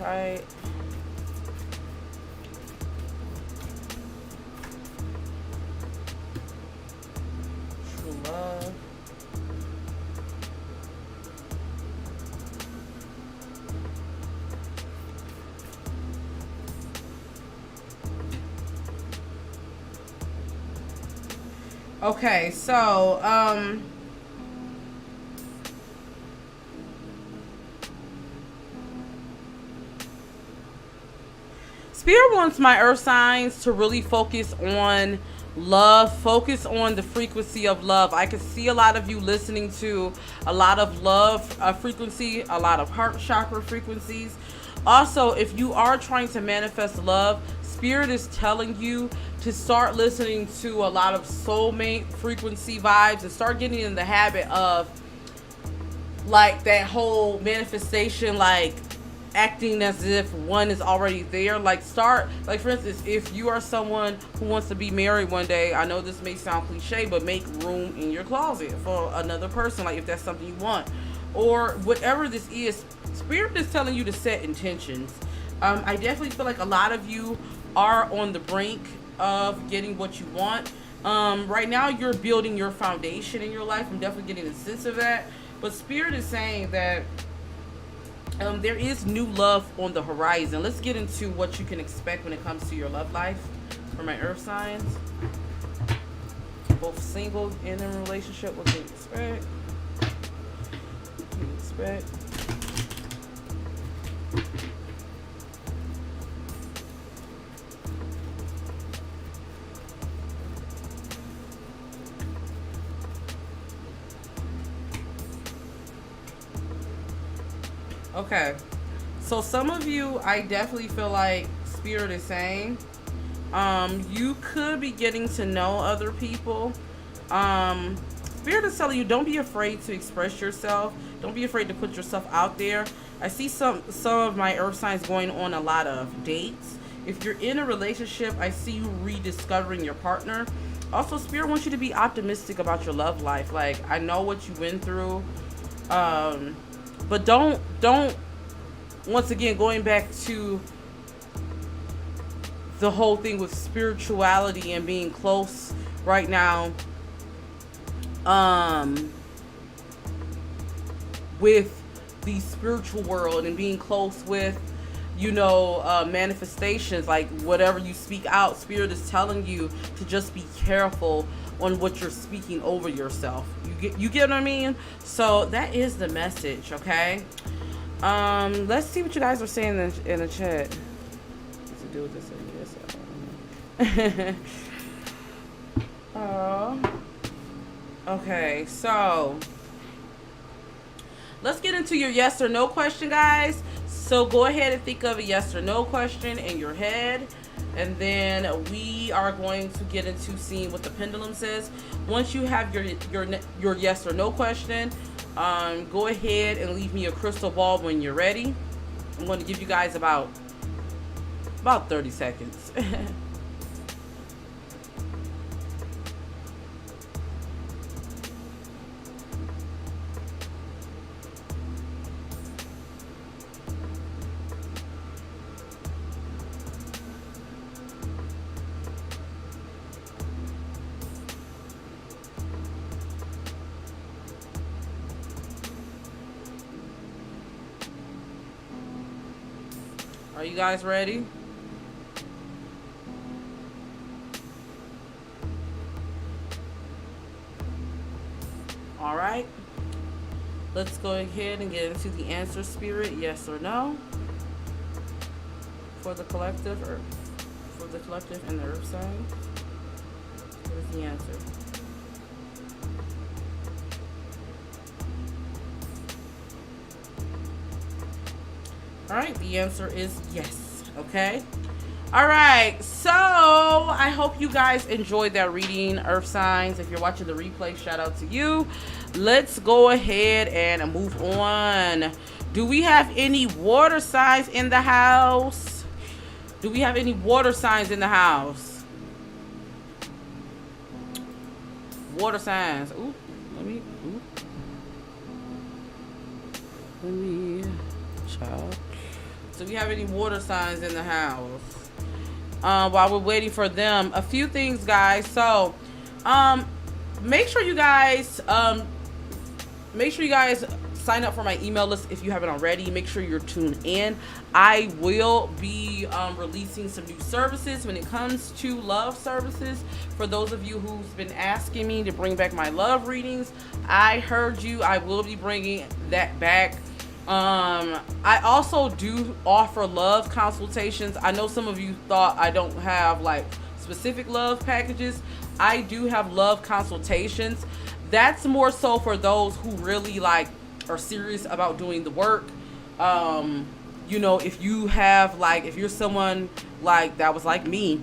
Right. True love. Okay, so Spirit wants my earth signs to really focus on love, focus on the frequency of love. I can see a lot of you listening to a lot of love frequency, a lot of heart chakra frequencies. Also, if you are trying to manifest love, Spirit is telling you to start listening to a lot of soulmate frequency vibes and start getting in the habit of like that whole manifestation, like acting as if one is already there. Like start, like for instance, if you are someone who wants to be married one day, I know this may sound cliche, but make room in your closet for another person, like if that's something you want, or whatever this is. Spirit is telling you to set intentions. I definitely feel like a lot of you are on the brink of getting what you want. Right now you're building your foundation in your life. I'm definitely getting a sense of that, but Spirit is saying that there is new love on the horizon. Let's get into what you can expect when it comes to your love life for my earth signs. Both single and in a relationship, what can you expect? What can you expect? Okay, so some of you, I definitely feel like Spirit is saying, you could be getting to know other people. Spirit is telling you, don't be afraid to express yourself. Don't be afraid to put yourself out there. I see some of my earth signs going on a lot of dates. If you're in a relationship, I see you rediscovering your partner. Also, Spirit wants you to be optimistic about your love life. Like, I know what you went through. But don't, once again, going back to the whole thing with spirituality and being close right now, with the spiritual world and being close with, you know, manifestations, like whatever you speak out, Spirit is telling you to just be careful on what you're speaking over yourself. You get what I mean? So that is the message, okay? Let's see what you guys are saying in the chat. What's to do with this? Okay, so let's get into your yes or no question, guys. So go ahead and think of a yes or no question in your head, and then we are going to get into seeing what the pendulum says. Once you have your yes or no question, go ahead and leave me a crystal ball when you're ready. I'm going to give you guys about 30 seconds. Are you guys ready? All right. Let's go ahead and get into the answer, Spirit. Yes or no? For the collective, or for the collective and the earth sign. What is the answer? All right, the answer is yes. Okay. All right, so I hope you guys enjoyed that reading, earth signs. If you're watching the replay, shout out to you. Let's go ahead and move on. Do we have any water signs in the house? Do we have any water signs in the house? Water signs. Ooh, let me child. Do we have any water signs in the house? While we're waiting for them, a few things, guys. So make sure you guys sign up for my email list if you haven't already. Make sure you're tuned in. I will be releasing some new services when it comes to love services. For those of you who's been asking me to bring back my love readings, I heard you. I will be bringing that back. I also do offer love consultations. I know some of you thought I don't have like specific love packages. I do have love consultations. That's more so for those who really like are serious about doing the work. You know, if you have like, if you're someone like that was like me,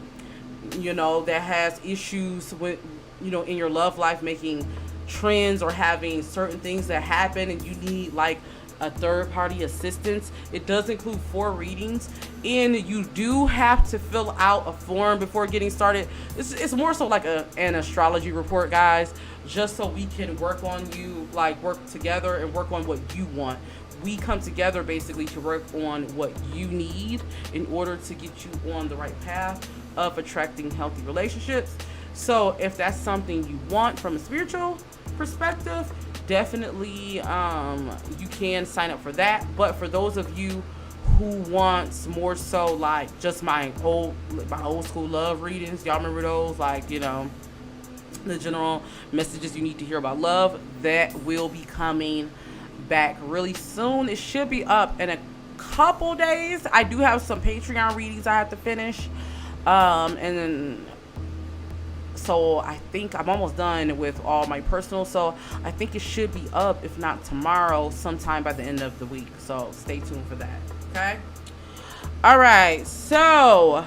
you know, that has issues with, you know, in your love life, making trends or having certain things that happen and you need like a third party assistance, it does include 4 readings, and you do have to fill out a form before getting started. It's more so like an astrology report, guys, just so we can work on you, like work together and work on what you want. We come together basically to work on what you need in order to get you on the right path of attracting healthy relationships. So if that's something you want from a spiritual perspective, definitely you can sign up for that. But for those of you who wants more so like just my old school love readings, y'all remember those, like, you know, the general messages you need to hear about love, that will be coming back really soon. It should be up in a couple days. I do have some Patreon readings I have to finish, and then so I think I'm almost done with all my personal, so I think it should be up, if not tomorrow, sometime by the end of the week. So stay tuned for that. Okay. All right, so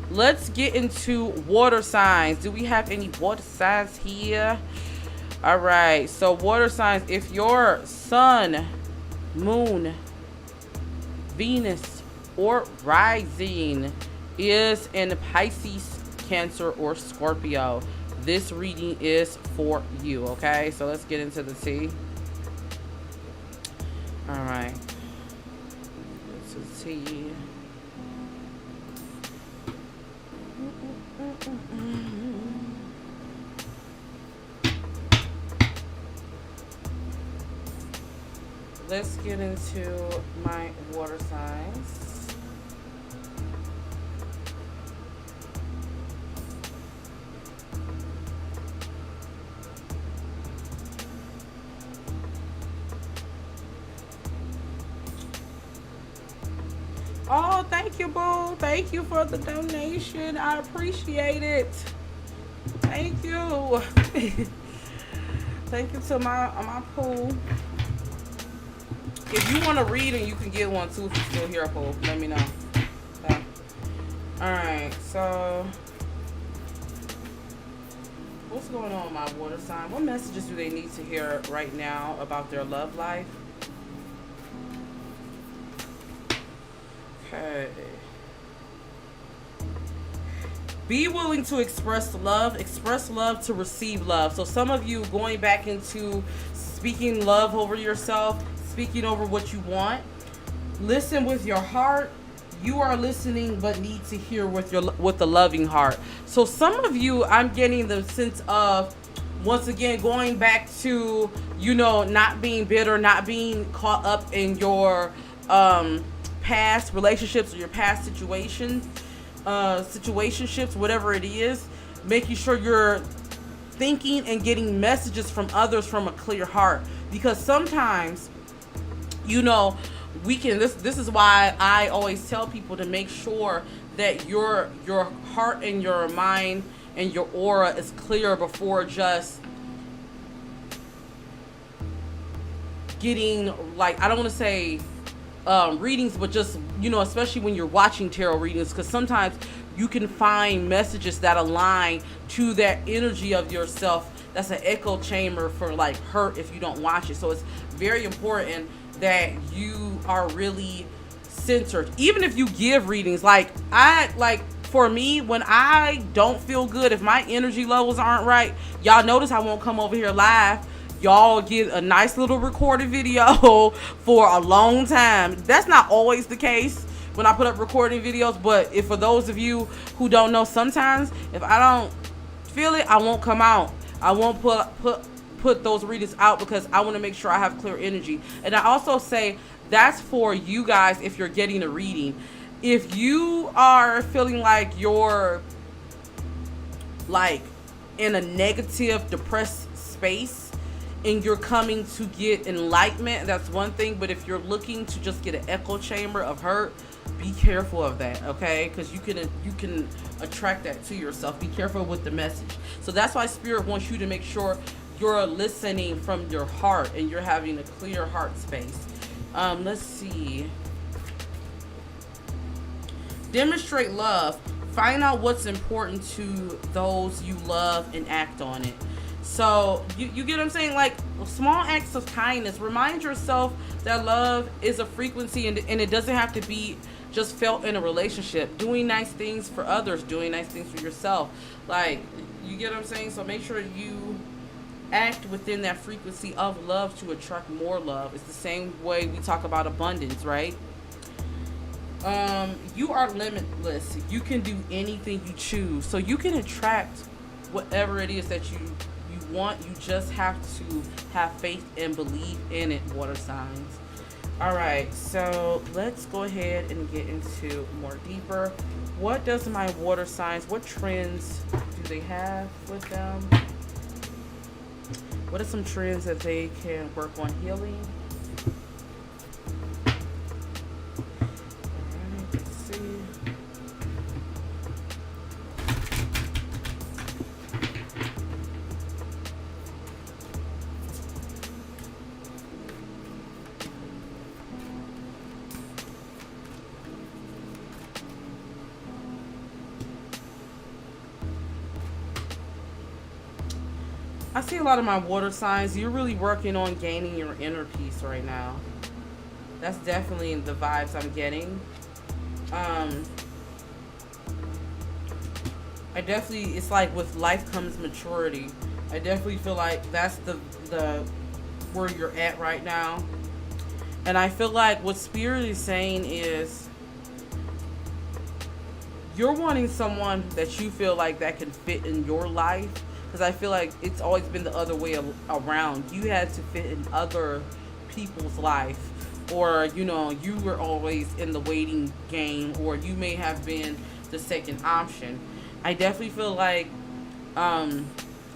let's get into water signs. Do we have any water signs here? All right, so water signs, if your sun, moon, Venus, or rising is in Pisces, Cancer, or Scorpio, this reading is for you. Okay, so let's get into the tea. All right, this is tea. Let's get into my water signs. Oh, thank you, boo. Thank you for the donation. I appreciate it. Thank you. Thank you to my pool. If you want to read and you can get one too if you're still here, pool, let me know. Okay. Alright, so what's going on with my water sign? What messages do they need to hear right now about their love life? Okay. Be willing to express love to receive love. So some of you going back into speaking love over yourself, speaking over what you want. Listen with your heart. You are listening but need to hear with the loving heart. So some of you, I'm getting the sense of, once again, going back to, you know, not being bitter, not being caught up in your past relationships or your past situationships, whatever it is, making sure you're thinking and getting messages from others from a clear heart. Because sometimes, you know, we can, this is why I always tell people to make sure that your heart and your mind and your aura is clear before just getting, like, I don't want to say readings, but just, you know, especially when you're watching tarot readings, because sometimes you can find messages that align to that energy of yourself. That's an echo chamber for like hurt if you don't watch it. So it's very important that you are really centered. Even if you give readings, for me, when I don't feel good, if my energy levels aren't right, y'all notice I won't come over here live. Y'all get a nice little recorded video for a long time. That's not always the case when I put up recording videos, but if for those of you who don't know, sometimes if I don't feel it, I won't come out. I won't put those readings out because I want to make sure I have clear energy. And I also say that's for you guys if you're getting a reading. If you are feeling like you're like in a negative, depressed space and you're coming to get enlightenment, that's one thing. But if you're looking to just get an echo chamber of hurt, be careful of that, okay? Because you can attract that to yourself. Be careful with the message. So that's why Spirit wants you to make sure you're listening from your heart and you're having a clear heart space. Let's see. Demonstrate love. Find out what's important to those you love and act on it. So you get what I'm saying? Like small acts of kindness. Remind yourself that love is a frequency, and it doesn't have to be just felt in a relationship. Doing nice things for others, doing nice things for yourself. Like, you get what I'm saying? So make sure you act within that frequency of love to attract more love. It's the same way we talk about abundance, right? You are limitless. You can do anything you choose. So you can attract whatever it is that you want. You just have to have faith and believe in it, water signs. All right, so let's go ahead and get into more deeper. What does my water signs, what trends do they have with them? What are some trends that they can work on healing? Alright, let's see. I see a lot of my water signs. You're really working on gaining your inner peace right now. That's definitely the vibes I'm getting. I definitely, it's like with life comes maturity. I definitely feel like that's the where you're at right now. And I feel like what Spirit is saying is you're wanting someone that you feel like that can fit in your life. Because I feel like it's always been the other way around. You had to fit in other people's life. Or, you know, you were always in the waiting game. Or you may have been the second option. I definitely feel like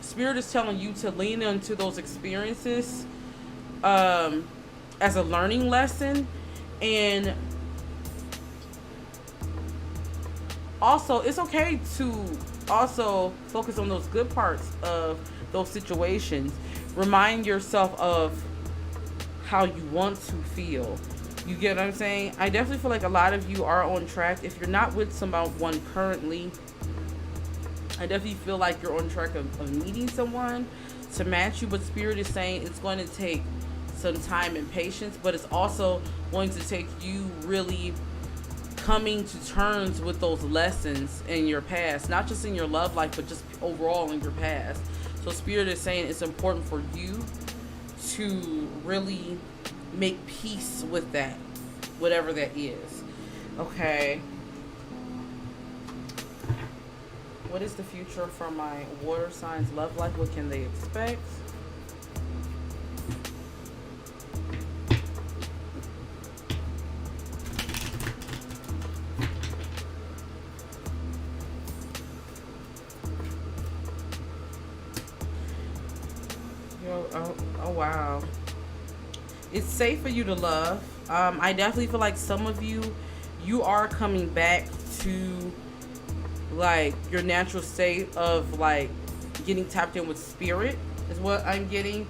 Spirit is telling you to lean into those experiences as a learning lesson. And also, it's okay to also focus on those good parts of those situations. Remind yourself of how you want to feel. You get what I'm saying? I definitely feel like a lot of you are on track. If you're not with someone currently, I definitely feel like you're on track of meeting someone to match you. But Spirit is saying it's going to take some time and patience, but it's also going to take you really coming to terms with those lessons in your past, not just in your love life, but just overall in your past. So Spirit is saying it's important for you to really make peace with that, whatever that is. Okay. What is the future for my water signs love life? What can they expect? Oh wow. It's safe for you to love. I definitely feel like some of you are coming back to like your natural state of like getting tapped in with Spirit is what I'm getting.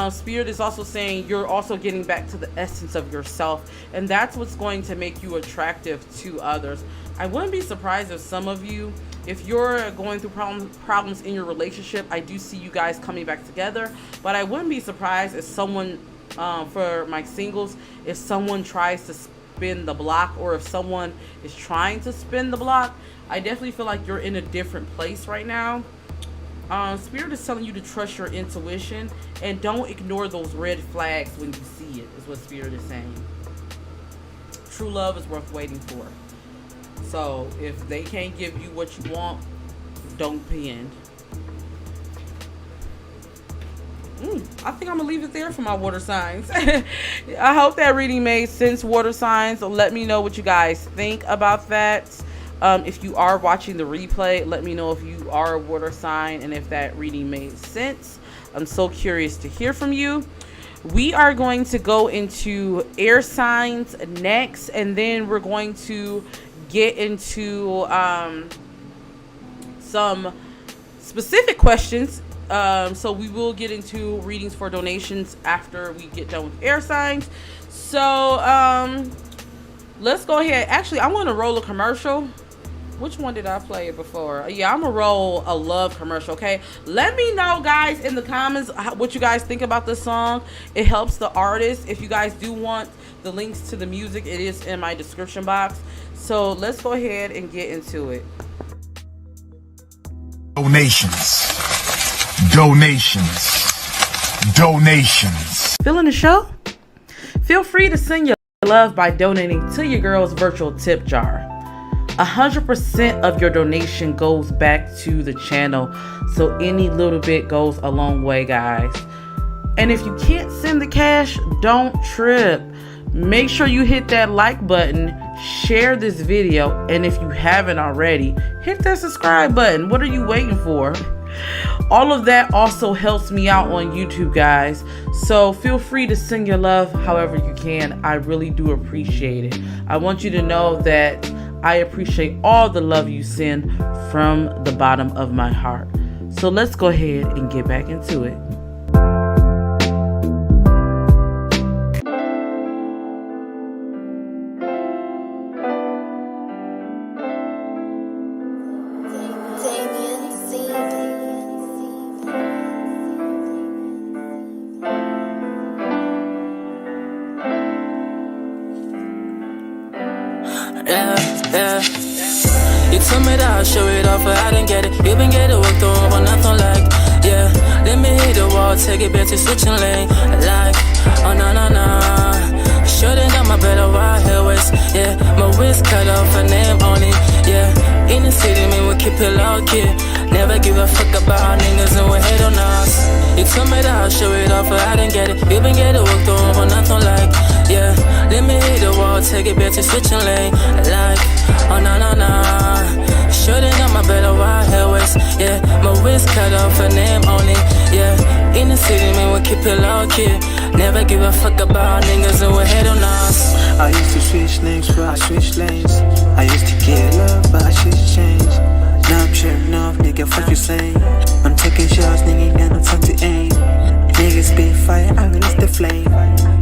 Spirit is also saying you're also getting back to the essence of yourself, and that's what's going to make you attractive to others. I wouldn't be surprised if some of you, if you're going through problems in your relationship, I do see you guys coming back together. But I wouldn't be surprised if someone, for my singles, if someone tries to spin the block, or if someone is trying to spin the block. I definitely feel like you're in a different place right now. Spirit is telling you to trust your intuition and don't ignore those red flags when you see it, is what Spirit is saying. True love is worth waiting for. So if they can't give you what you want, don't bend. I think I'm gonna leave it there for my water signs. I hope that reading made sense, water signs. So let me know what you guys think about that. If you are watching the replay, let me know if you are a water sign and if that reading made sense. I'm so curious to hear from you. We are going to go into air signs next, and then we're going to get into some specific questions. So we will get into readings for donations after we get done with air signs. So let's go ahead. Actually, I want to roll a commercial. Which one did I play before? Yeah, I'm gonna roll a love commercial, okay? Let me know, guys, in the comments what you guys think about this song. It helps the artist. If you guys do want the links to the music, it is in my description box. So let's go ahead and get into it. Donations. Donations. Donations. Feeling the show? Feel free to send your love by donating to your girl's virtual tip jar. 100% of your donation goes back to the channel, so any little bit goes a long way, guys. And if you can't send the cash, don't trip. Make sure you hit that like button, share this video, and if you haven't already, hit that subscribe button. What are you waiting for? All of that also helps me out on YouTube, guys. So feel free to send your love however you can. I really do appreciate it. I want you to know that I appreciate all the love you send from the bottom of my heart. So let's go ahead and get back into it. Yeah. You told me that I'll show it off, but I didn't get it. You been get it worked over, nothing like, yeah. Let me hit the wall, take it back to switching lane. Like, oh no, no, no. Should've done my better while hair waist, yeah. My wrist cut off, a name only, yeah. In the city, man, we keep it low key. Never give a fuck about niggas and we hate on us. You told me that I'll show it off, but I didn't get it. You been get it worked over, nothing like, yeah. Let me hit the wall, take it back to switching lane. Like, oh no, no, no. Should've done my better while hair waist, yeah. My wrist cut off, a name only, yeah. In the city, man, we keep it low key. Never give a fuck about niggas and we hate on us. I used to switch names, but I switched lanes. I used to get love, but I switched change. Now I'm sharing off, nigga, fuck you saying. I'm taking shots, nigga, got no time to aim. Niggas spit fire, I release the flame.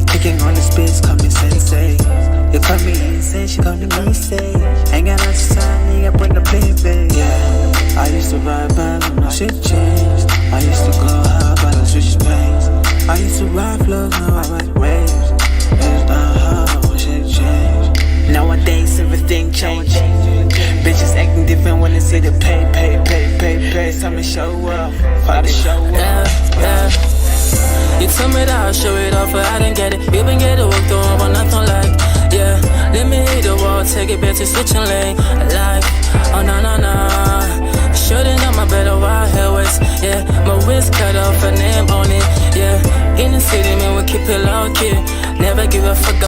Kicking on the space, call me sensei. You call me insane, she call me insane. Ain't got no time, nigga, bring the plane, babe. Yeah, I used to ride back when my shit changed. I used to go hard, but I switched lanes. I used to ride flows, now I ride waves. It's not hard when shit changed. Nowadays everything changed. Bitches acting different when they see the pay. It's time to show up, fight to show up. Yeah. You told me that I'll show it off, but I didn't get it. You been get it worked over, nothing like, yeah. Let me hit the wall, take it back to switching lane. Like, oh no, no, no. Should've done my better while hair waist, yeah. My wrist cut off, a name only, yeah. In the city, man, we keep it low key. Never give a fuck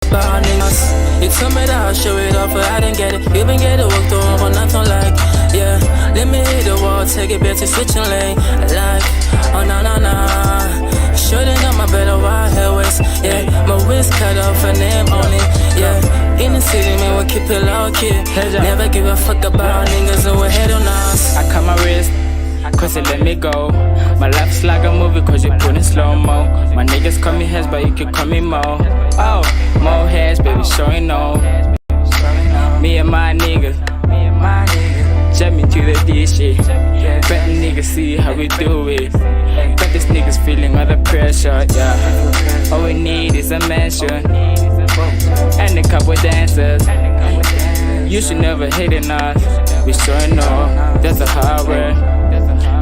about niggas. You told me that I'll show it off, but I didn't get it. You been get it worked over, nothing like, yeah. Let me hit the wall, take it back to switching lane. Like, oh no, no, no. Should've done my better while hair waist, yeah. My wrist cut off, a name only, yeah. In the city, man, we keep it low key. Never give a fuck about niggas and we hate on us. I cut my wrist, cause it let me go. My life's like a movie cause you put in slow-mo. My niggas call me heads, but you can call me Mo. Oh, Mo heads, baby, showing no. Me and my nigga, jet me to the D shit. Bet the niggas see how we do it. Bet this niggas feeling under pressure, yeah. All we need is a mansion and a couple dancers. You should never hate on us. We sure know that's the hard work.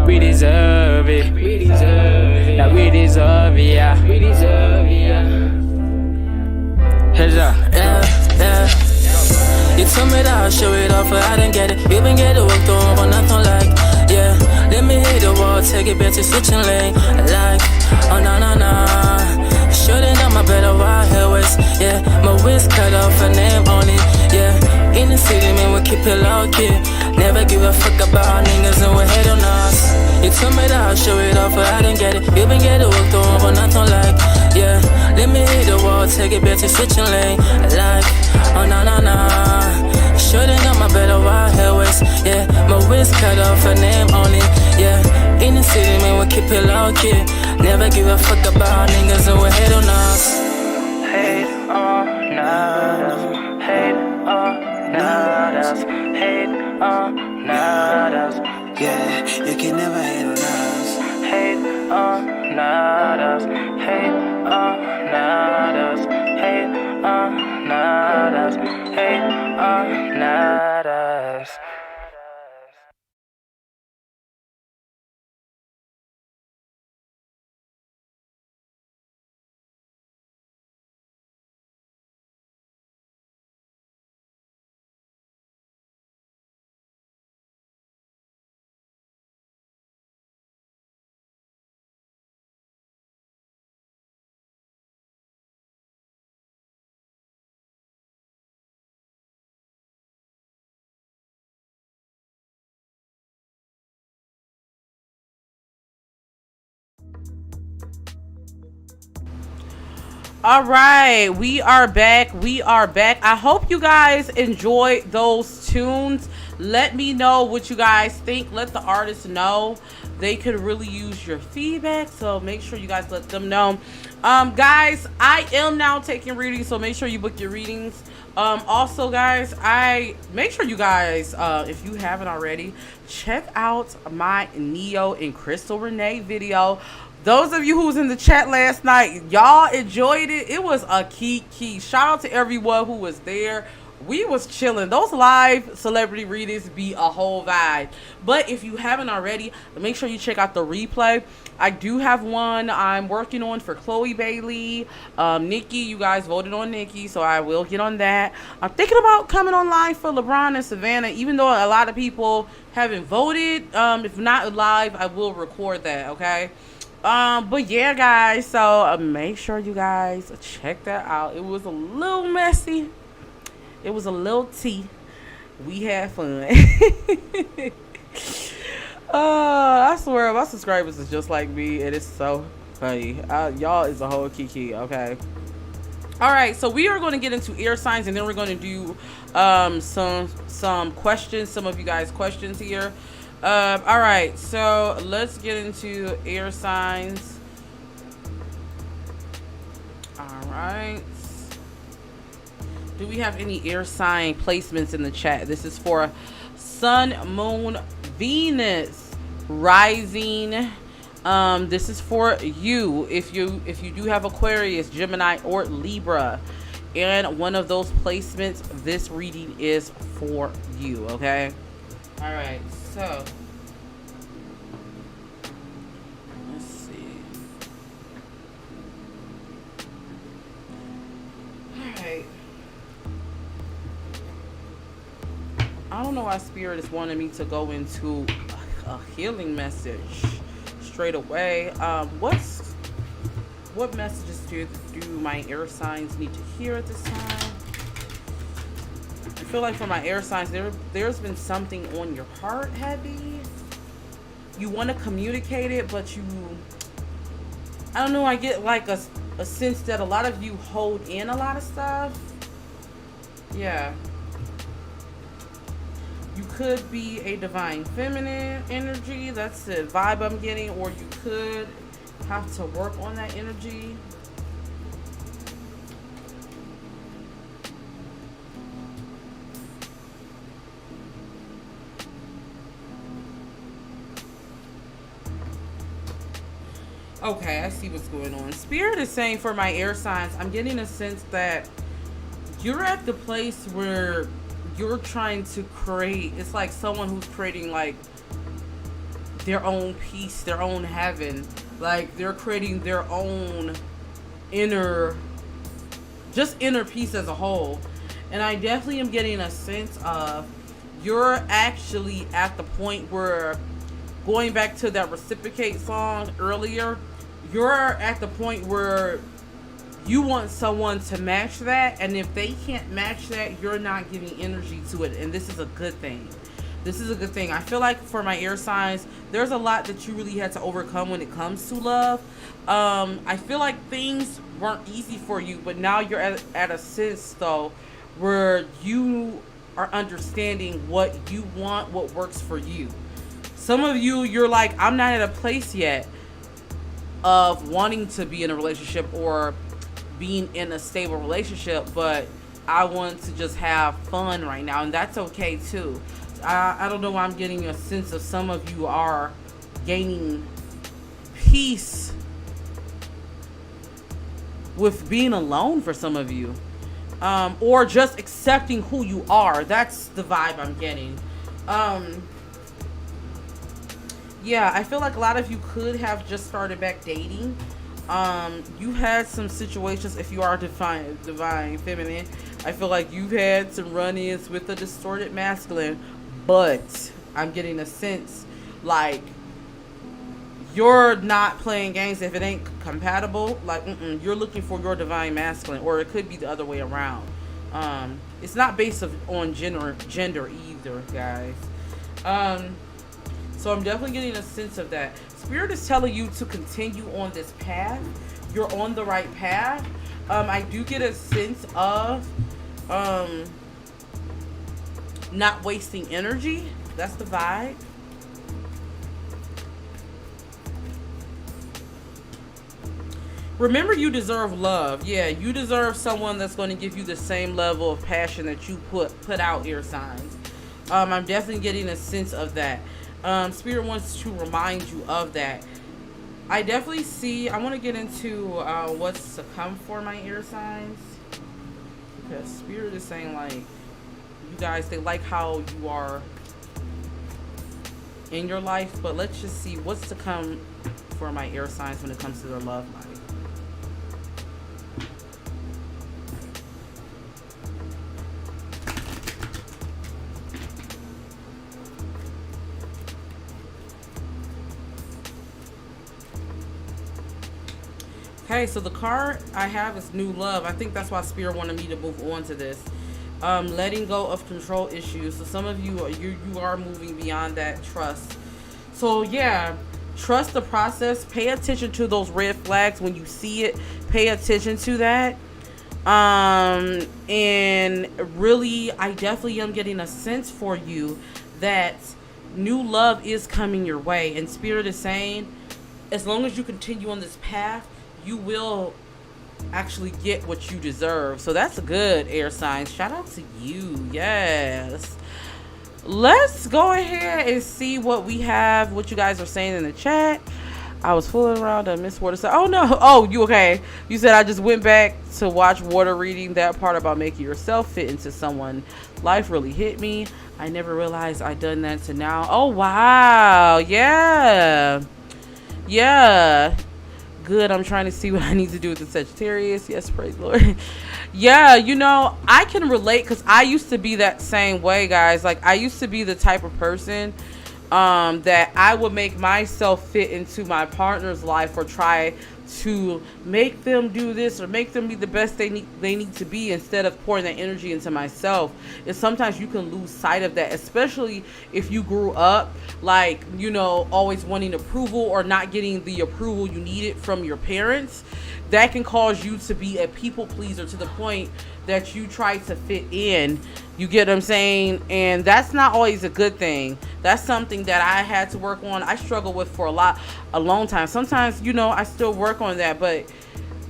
We deserve it. Now we deserve it, yeah. Heads up. Yeah. You told me that I'll show it off, but I didn't get it. You been get it worked over, nothing like, yeah. Let me hit the wall, take it back to switching lane. Like, oh no, no, no. Should've done my better while hair waist, yeah. My wrist cut off, a name only, yeah. In the city, man, we keep it low key. Never give a fuck about niggas and we hate on us. You told me that I'll show it off, but I didn't get it. You been get it worked over, nothing like, yeah. Let me hit the wall, take it back to switching lane. Like, oh no, no, no. Should've done my better while hair waist, yeah. My wrist cut off, a name only, yeah. In the city, man, we keep it low key. Never give a fuck about niggas and we hate on us. Hate on us, hate on us, hate You can never hate on us. Hate on us. Hate on us. Hate on us. Hate on us. All right, we are back. I hope you guys enjoyed those tunes. Let me know what you guys think. Let the artists know. They could really use your feedback, so make sure you guys let them know. Guys, I am now taking readings, so make sure you book your readings. Also, guys, make sure you guys, if you haven't already, check out my Neo and Crystal Renee video. Those of you who was in the chat last night, y'all enjoyed it. It was a key. Shout out to everyone who was there. We was chilling. Those live celebrity readings be a whole vibe. But if you haven't already, make sure you check out the replay. I do have one I'm working on for Chloe Bailey. Nikki, you guys voted on Nikki, so I will get on that. I'm thinking about coming online for LeBron and Savannah, even though a lot of people haven't voted. If not live, I will record that, okay? But yeah, guys, so make sure you guys check that out. It was a little messy. It was a little tea. We had fun. I swear my subscribers is just like me, and it's so funny. Y'all is a whole kiki, okay? All right, so we are going to get into air signs, and then we're going to do some questions, some of you guys questions here. All right, so let's get into air signs. All right. Do we have any air sign placements in the chat? This is for Sun, Moon, Venus, Rising. This is for you. If you do have Aquarius, Gemini, or Libra, and one of those placements, this reading is for you, okay? All right, so let's see. All right. I don't know why Spirit is wanting me to go into a healing message straight away. What messages do my air signs need to hear at this time? I feel like for my air signs, there's been something on your heart heavy. You want to communicate it, but I don't know, I get like a sense that a lot of you hold in a lot of stuff. Yeah. You could be a divine feminine energy. That's the vibe I'm getting. Or you could have to work on that energy. Okay, I see what's going on. Spirit is saying for my air signs, I'm getting a sense that you're at the place where you're trying to create, it's like someone who's creating like their own peace, their own heaven. Like they're creating their own inner peace as a whole. And I definitely am getting a sense of you're actually at the point where, going back to that Reciprocate song earlier, you're at the point where you want someone to match that, and if they can't match that, you're not giving energy to it, and this is a good thing. This is a good thing. I feel like for my air signs, there's a lot that you really had to overcome when it comes to love. I feel like things weren't easy for you, but now you're at a sense, though, where you are understanding what you want, what works for you. Some of you, you're like, I'm not at a place yet of wanting to be in a relationship or being in a stable relationship, but I want to just have fun right now, and that's okay too. I don't know why I'm getting a sense of some of you are gaining peace with being alone for some of you. Or just accepting who you are. That's the vibe I'm getting. Yeah, I feel like a lot of you could have just started back dating. You had some situations, if you are divine feminine, I feel like you've had some run-ins with a distorted masculine, but I'm getting a sense like you're not playing games if it ain't compatible. Like, you're looking for your divine masculine, or it could be the other way around. It's not based on gender either, guys. So I'm definitely getting a sense of that. Spirit is telling you to continue on this path. You're on the right path. I do get a sense of not wasting energy. That's the vibe. Remember, you deserve love. Yeah, you deserve someone that's going to give you the same level of passion that you put out, air signs. I'm definitely getting a sense of that. Spirit wants to remind you of that. I definitely see, I want to get into what's to come for my air signs. Because Spirit is saying, like, you guys, they like how you are in your life. But let's just see what's to come for my air signs when it comes to their love life. Okay, so the card I have is New Love. I think that's why Spirit wanted me to move on to this. Letting go of control issues. So some of you are moving beyond that trust. So yeah, trust the process. Pay attention to those red flags when you see it. Pay attention to that. And really, I definitely am getting a sense for you that new love is coming your way. And Spirit is saying, as long as you continue on this path, you will actually get what you deserve. So that's a good air sign. Shout out to you. Yes. Let's go ahead and see what we have, what you guys are saying in the chat. I was fooling around and Miss Water said, oh no. Oh, you okay? You said I just went back to watch Water reading. That part about making yourself fit into someone. Life really hit me. I never realized I'd done that to now. Oh, wow. Yeah. Yeah. Good. I'm trying to see what I need to do with the Sagittarius. Yes, praise the Lord. Yeah, you know, I can relate because I used to be that same way, guys. Like, I used to be the type of person that I would make myself fit into my partner's life, or try to make them do this or make them be the best they need to be, instead of pouring that energy into myself. And sometimes you can lose sight of that, especially if you grew up like, you know, always wanting approval or not getting the approval you needed from your parents. That can cause you to be a people pleaser to the point that you try to fit in. You get what I'm saying? And that's not always a good thing. That's something that I had to work on. I struggled with for a long time. Sometimes, you know, I still work on that, but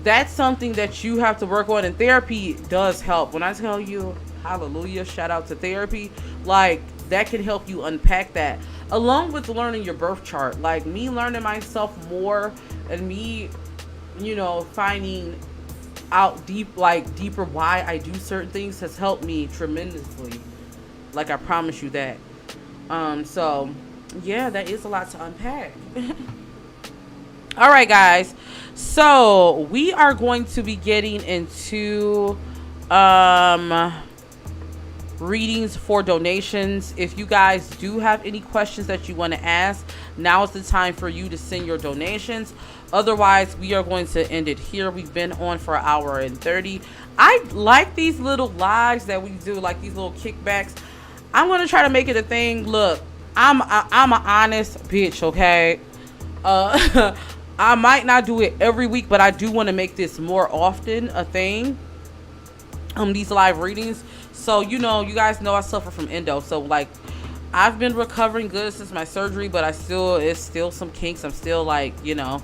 that's something that you have to work on, and therapy does help. When I tell you, hallelujah, shout out to therapy, like, that can help you unpack that, along with learning your birth chart. Like, me learning myself more, and me, you know, finding out deeper why I do certain things has helped me tremendously. Like, I promise you that. So yeah, that is a lot to unpack. All right, guys, so we are going to be getting into readings for donations. If you guys do have any questions that you want to ask, now is the time for you to send your donations. Otherwise, we are going to end it here. We've been on for 1 hour and 30. I like these little lives that we do, like these little kickbacks. I'm going to try to make it a thing. Look, I'm an honest bitch, okay? I might not do it every week, but I do want to make this more often a thing. These live readings. So, you know, you guys know I suffer from endo. So, like, I've been recovering good since my surgery, but it's still some kinks. I'm still, like, you know,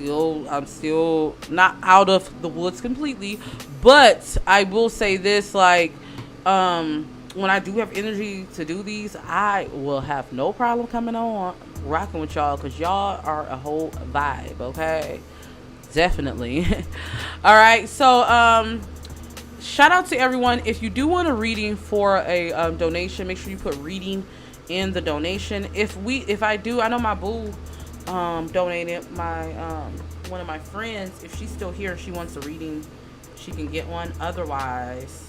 I'm still not out of the woods completely. But I will say this, like, when I do have energy to do these, I will have no problem coming on rocking with y'all, because y'all are a whole vibe. Okay, definitely. All right, so shout out to everyone. If you do want a reading for a donation, make sure you put reading in the donation. If I do, I know my boo donated, my one of my friends. If she's still here and she wants a reading, she can get one. Otherwise,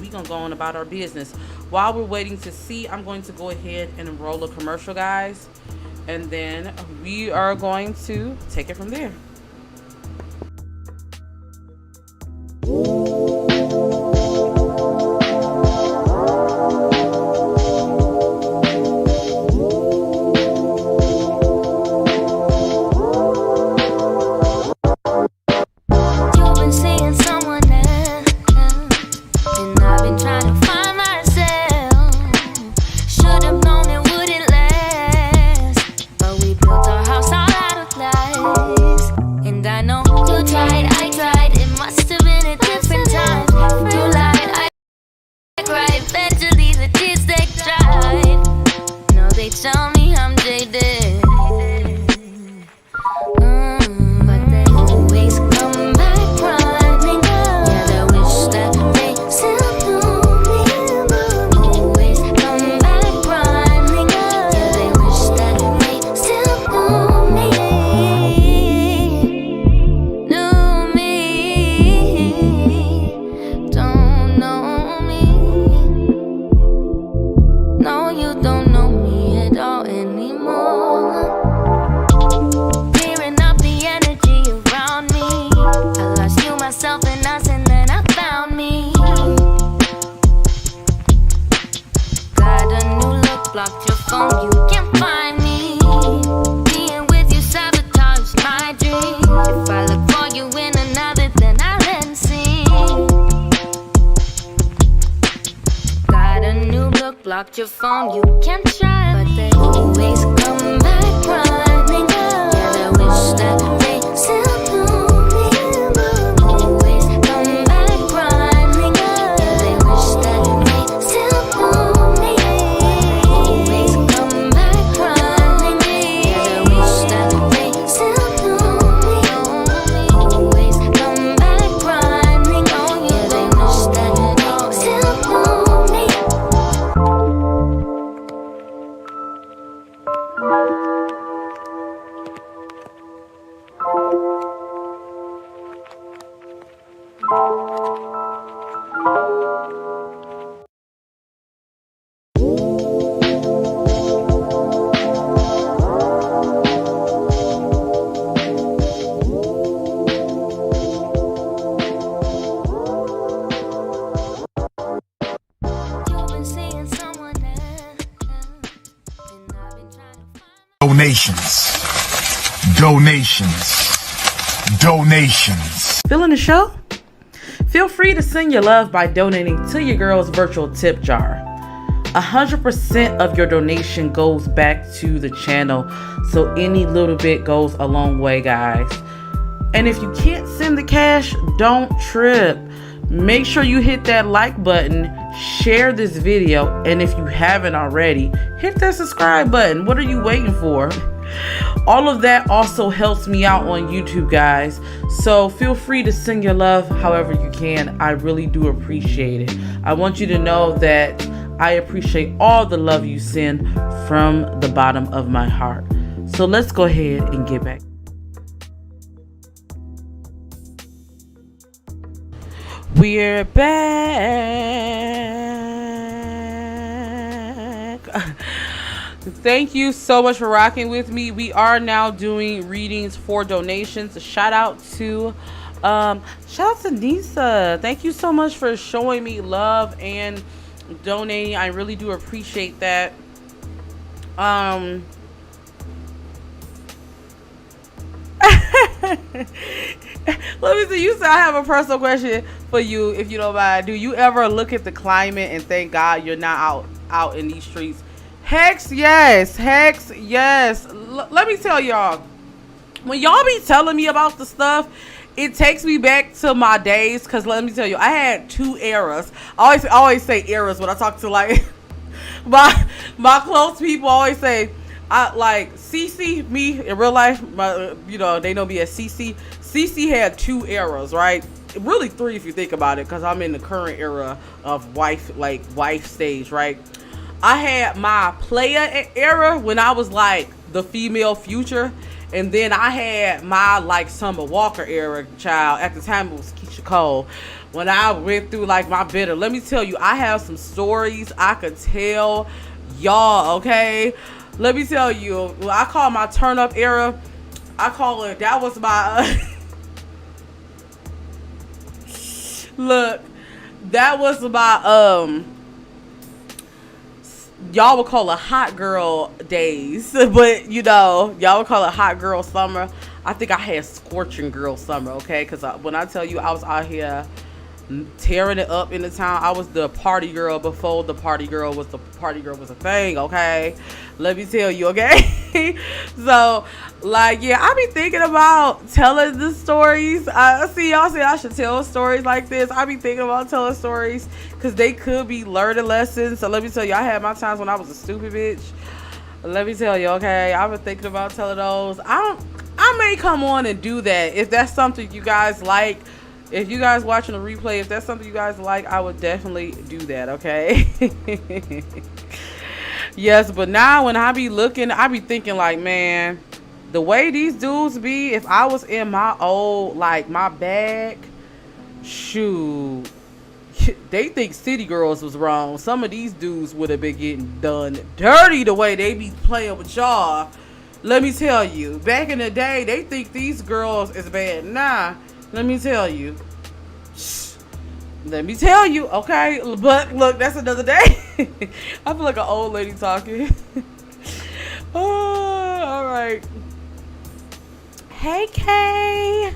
we gonna go on about our business. While we're waiting to see, I'm going to go ahead and enroll a commercial, guys, and then we are going to take it from there. Blocked your phone, you can try, but they always come back running. Yeah, they wish that they still knew me. Always come back running. Yeah, they wish that they still knew me. Always come back running. Yeah, they wish that they still knew me. Always come back running. Yeah, they wish that they still knew me. Donations. Feeling the show? Feel free to send your love by donating to your girl's virtual tip jar. 100% of your donation goes back to the channel, so any little bit goes a long way, guys. And if you can't send the cash, don't trip. Make sure you hit that like button, share this video, and if you haven't already, hit that subscribe button. What are you waiting for? All of that also helps me out on YouTube, guys. So feel free to send your love however you can. I really do appreciate it. I want you to know that I appreciate all the love you send from the bottom of my heart. So let's go ahead and get back. We're back. Thank you so much for rocking with me. We are now doing readings for donations. Shout out to Nisa. Thank you so much for showing me love and donating. I really do appreciate that. Let me see. You said I have a personal question for you, if you don't mind. Do you ever look at the climate and thank God you're not out in these streets? Hex yes. Hex yes. Let me tell y'all, when y'all be telling me about the stuff it takes me back to my days, because let me tell you, I had 2 eras. I always say eras when I talk to like my close people. Always say, I like Cece, me in real life, they know me as Cece. Cece had 2 eras, right? Really 3 if you think about it, because I'm in the current era of wife stage, right? I had my player era when I was like the female Future, and then I had my like Summer Walker era, child. At the time it was Keisha Cole. When I went through like my bitter, let me tell you, I have some stories I could tell y'all, okay? Let me tell you, I call my turn up era, I call it, that was my look, that was my y'all would call it hot girl days, but y'all would call it hot girl summer. I think I had scorching girl summer, okay? Because when I tell you I was out here tearing it up in the town, I was the party girl before the party girl was a thing, okay? Let me tell you, okay? So, like, yeah, I be thinking about telling the stories. I see y'all say I should tell stories like this. I be thinking about telling stories because they could be learning lessons. So let me tell you, I had my times when I was a stupid bitch. Let me tell you, okay? I've been thinking about telling those. I may come on and do that if that's something you guys like. If you guys watching the replay, if that's something you guys like, I would definitely do that, okay? Yes, but now when I be looking, I be thinking like, man, the way these dudes be, if I was in my old, like, my bag, shoot, they think City Girls was wrong. Some of these dudes would have been getting done dirty the way they be playing with y'all. Let me tell you, back in the day, they think these girls is bad. Nah, let me tell you. Let me tell you, okay? But look, that's another day. I feel like an old lady talking. Oh, all right. Hey, Kay.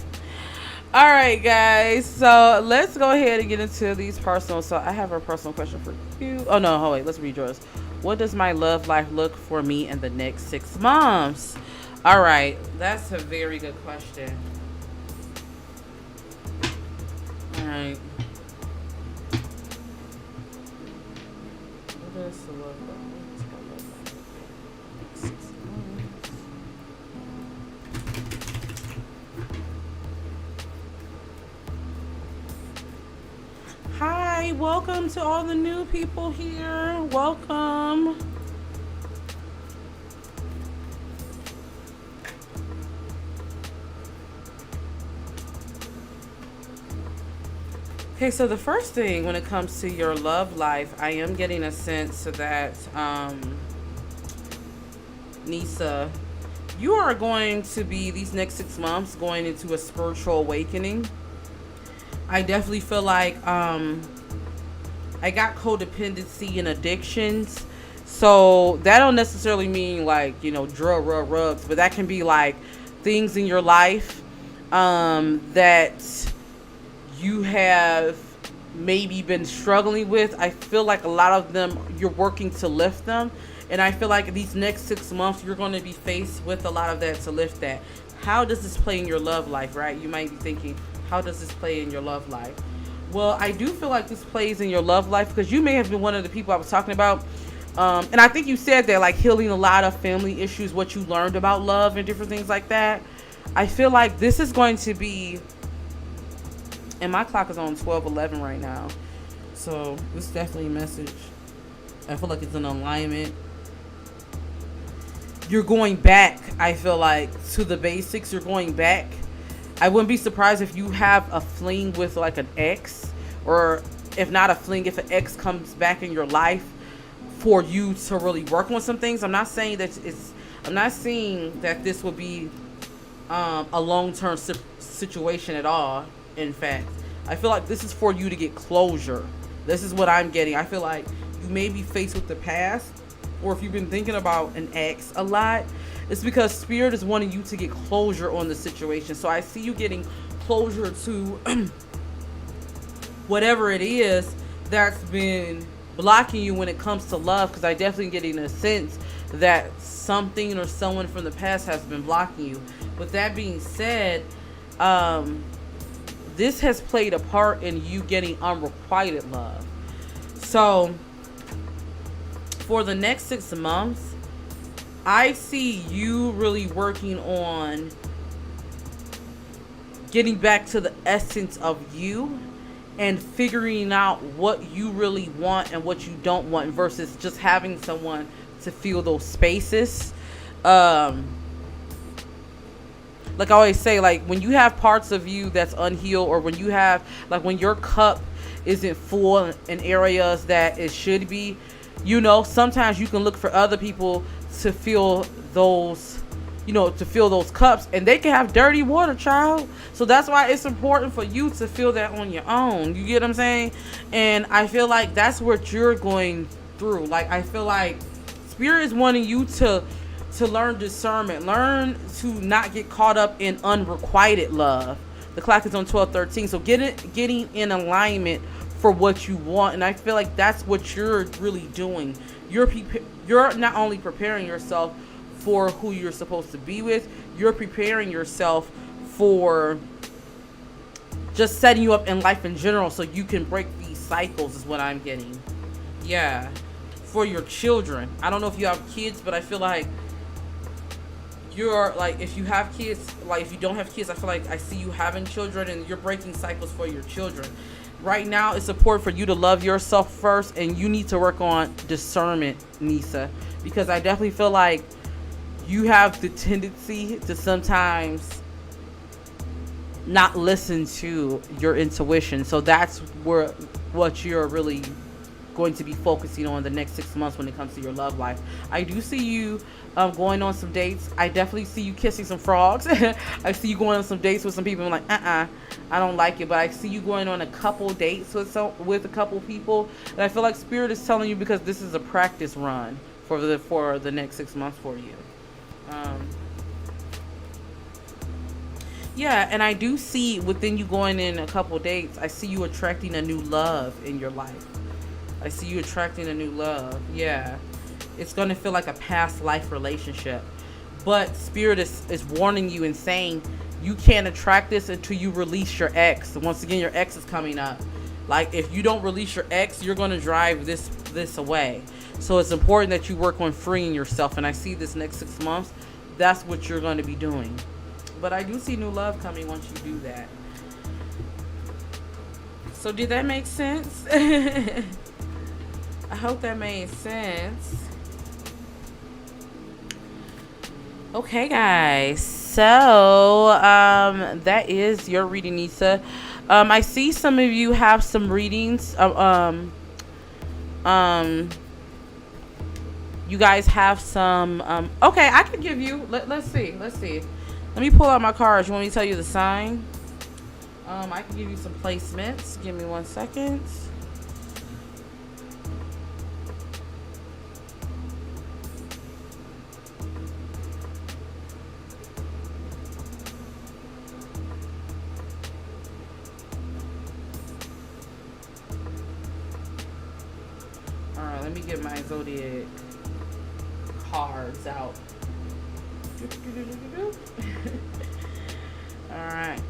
All right, guys. So let's go ahead and get into these personal. So I have a personal question for you. Oh, no. Hold wait. Let's read yours. What does my love life look for me in the next 6 months? All right. That's a very good question. All right. What is the love life? 6 months. Hi, welcome to all the new people here. Welcome. Okay, so the first thing when it comes to your love life, I am getting a sense that, Nisa, you are going to be, these next 6 months, going into a spiritual awakening. I definitely feel like, I got codependency and addictions. So that don't necessarily mean like, drugs, but that can be like things in your life, that you have maybe been struggling with. I feel like a lot of them, you're working to lift them. And I feel like these next 6 months, you're going to be faced with a lot of that to lift that. How does this play in your love life, right? You might be thinking, how does this play in your love life? Well, I do feel like this plays in your love life because you may have been one of the people I was talking about. And I think you said that, like, healing a lot of family issues, what you learned about love and different things like that. I feel like this is going to be, and my clock is on 12:11 right now. So this is definitely a message. I feel like it's an alignment. You're going back, I feel like, to the basics. You're going back. I wouldn't be surprised if you have a fling with like an ex, or if not a fling, if an ex comes back in your life for you to really work on some things. I'm not saying that this will be a long-term situation at all. In fact, I feel like this is for you to get closure. This is what I'm getting. I feel like you may be faced with the past, or if you've been thinking about an ex a lot, it's because Spirit is wanting you to get closure on the situation. So I see you getting closure to whatever it is that's been blocking you when it comes to love, because I definitely getting a sense that something or someone from the past has been blocking you. With that being said, this has played a part in you getting unrequited love. So for the next 6 months, I see you really working on getting back to the essence of you and figuring out what you really want and what you don't want versus just having someone to fill those spaces. Like I always say, like when you have parts of you that's unhealed, or when you have, like when your cup isn't full in areas that it should be, you know, sometimes you can look for other people to fill those, you know, to fill those cups, and they can have dirty water, child. So that's why it's important for you to fill that on your own. You get what I'm saying? And I feel like that's what you're going through. Like I feel like Spirit is wanting you to learn discernment, learn to not get caught up in unrequited love. The clock is on 12:13, so getting in alignment for what you want. And I feel like that's what you're really doing. You're not only preparing yourself for who you're supposed to be with, you're preparing yourself for just setting you up in life in general so you can break these cycles is what I'm getting. Yeah, for your children. I don't know if you have kids, but I feel like you're like, if you have kids, like if you don't have kids, I feel like I see you having children and you're breaking cycles for your children. Right now, it's important for you to love yourself first, and you need to work on discernment, Nisa, because I definitely feel like you have the tendency to sometimes not listen to your intuition. So that's what you're really going to be focusing on the next 6 months when it comes to your love life. I do see you going on some dates. I definitely see you kissing some frogs. I see you going on some dates with some people. I'm like, I don't like it. But I see you going on a couple dates with a couple people. And I feel like Spirit is telling you, because this is a practice run for the next 6 months for you. Yeah, and I do see within you going in a couple dates, I see you attracting a new love in your life. I see you attracting a new love. Yeah. It's going to feel like a past life relationship. But Spirit is warning you and saying you can't attract this until you release your ex. Once again, your ex is coming up. Like, if you don't release your ex, you're going to drive this away. So it's important that you work on freeing yourself. And I see this next 6 months, that's what you're going to be doing. But I do see new love coming once you do that. So did that make sense? I hope that made sense. Okay, guys. So, that is your reading, Nisa. I see some of you have some readings. You guys have some. Okay, I can give you. Let's see. Let me pull out my cards. You want me to tell you the sign? I can give you some placements. Give me 1 second. Alright, let me get my zodiac cards out. Alright.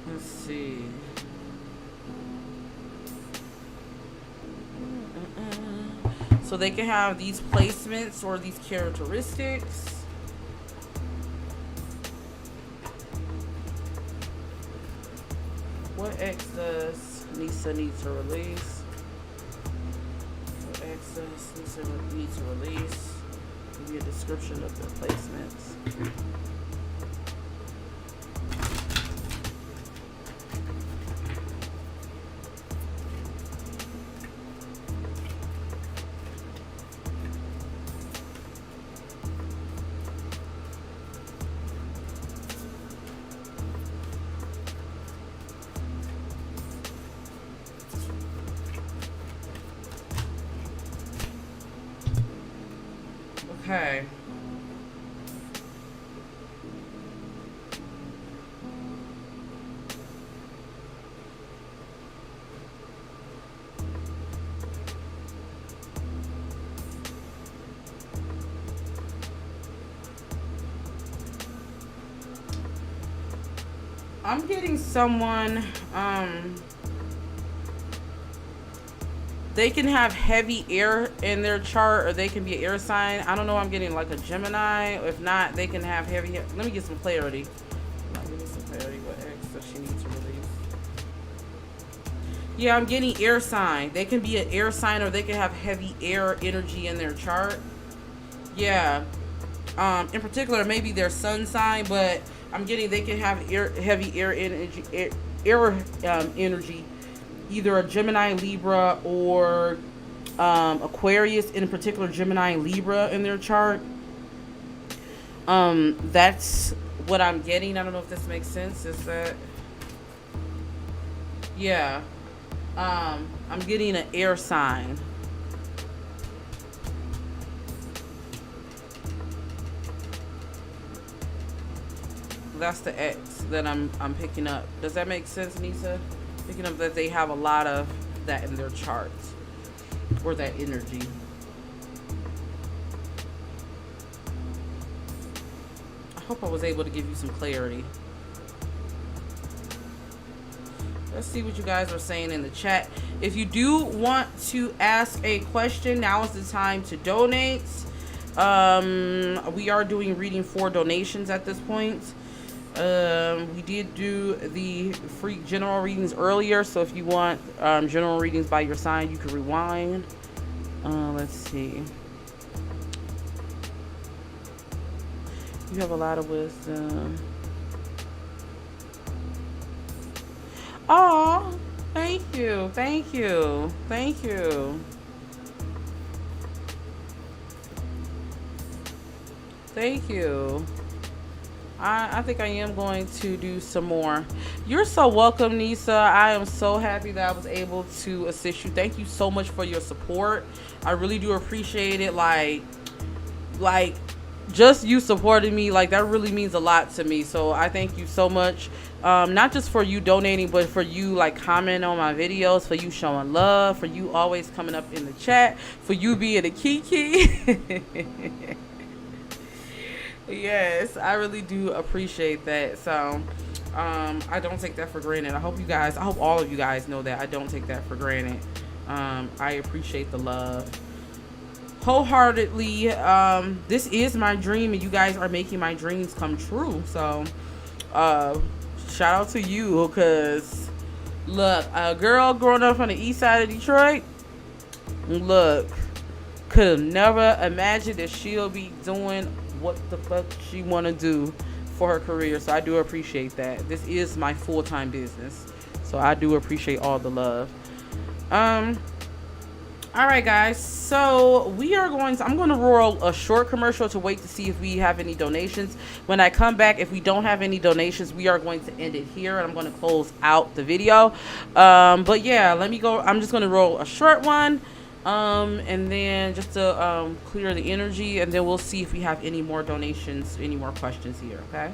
Let's see. So they can have these placements or these characteristics. What ex does Nisa need to release? What ex does Nisa need to release? Give me a description of the placements. Okay. I'm getting someone, they can have heavy air in their chart, or they can be an air sign. I don't know, I'm getting like a Gemini. If not, they can have heavy. Let me get some clarity. Give me some clarity. What X does she need to release? Yeah, I'm getting air sign. They can be an air sign, or they can have heavy air energy in their chart. Yeah. In particular, maybe their sun sign, but I'm getting they can have heavy air energy, energy, either a Gemini, Libra, or Aquarius. In particular, Gemini and Libra in their chart. That's what I'm getting. I don't know if this makes sense. Is that? Yeah. I'm getting an air sign. That's the X that I'm picking up. Does that make sense, Nisa? Picking up that they have a lot of that in their charts, or that energy. I hope I was able to give you some clarity. Let's see what you guys are saying in the chat. If you do want to ask a question, now is the time to donate. We are doing reading for donations at this point. We did do the free general readings earlier, so if you want general readings by your sign, you can rewind. Let's see. You have a lot of wisdom. Oh, thank you, thank you, thank you. Thank you. I think I am going to do some more. You're so welcome, Nisa. I am so happy that I was able to assist you. Thank you so much for your support. I really do appreciate it. Like just you supporting me, like that really means a lot to me. So I thank you so much. Not just for you donating, but for you like commenting on my videos, for you showing love, for you always coming up in the chat, for you being a Kiki. Yes, I really do appreciate that. So I don't take that for granted. I hope all of you guys know that I don't take that for granted. I appreciate the love wholeheartedly. This is my dream, and you guys are making my dreams come true. So shout out to you, because look, a girl growing up on the east side of Detroit, look, could never imagine that she'll be doing what the fuck she want to do for her career. So I do appreciate that. This is my full-time business, so I do appreciate all the love. All right, guys, so I'm going to roll a short commercial to wait to see if we have any donations. When I come back, if we don't have any donations, we are going to end it here, and I'm going to close out the video. But yeah, let me go. I'm just going to roll a short one, and then just to clear the energy, and then we'll see if we have any more donations, any more questions here. Okay.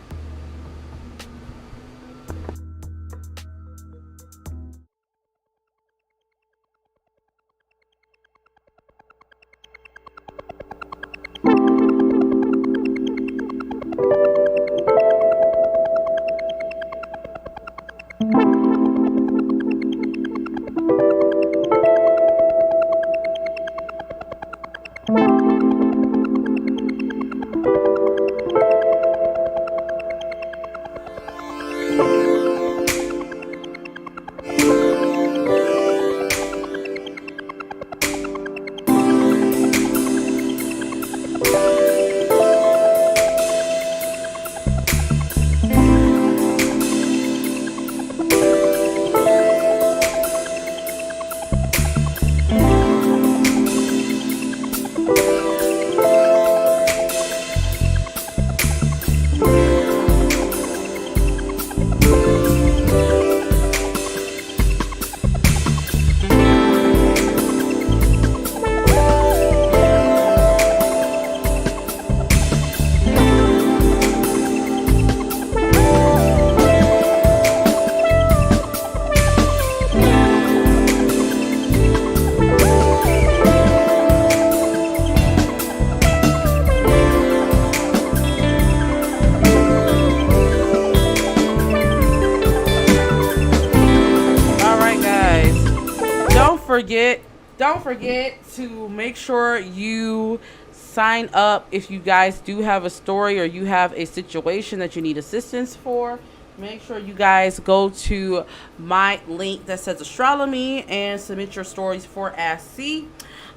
forget to make sure you sign up if you guys do have a story or you have a situation that you need assistance for. Make sure you guys go to my link that says Astrolomy and submit your stories for Ask C.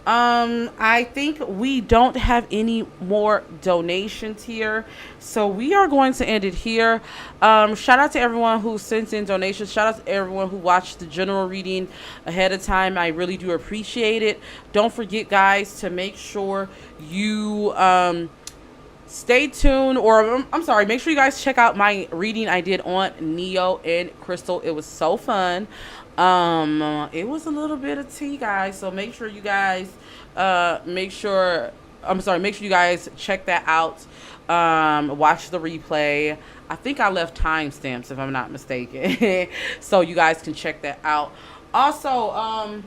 I think we don't have any more donations here, so we are going to end it here. Shout out to everyone who sent in donations. Shout out to everyone who watched the general reading ahead of time. I really do appreciate it. Don't forget, guys, to make sure you stay tuned, or I'm sorry, make sure you guys check out my reading I did on Neo and Crystal. It was so fun. It was a little bit of tea, guys, so make sure you guys make sure you guys check that out. Watch the replay. I think I left timestamps if I'm not mistaken. So you guys can check that out. Also,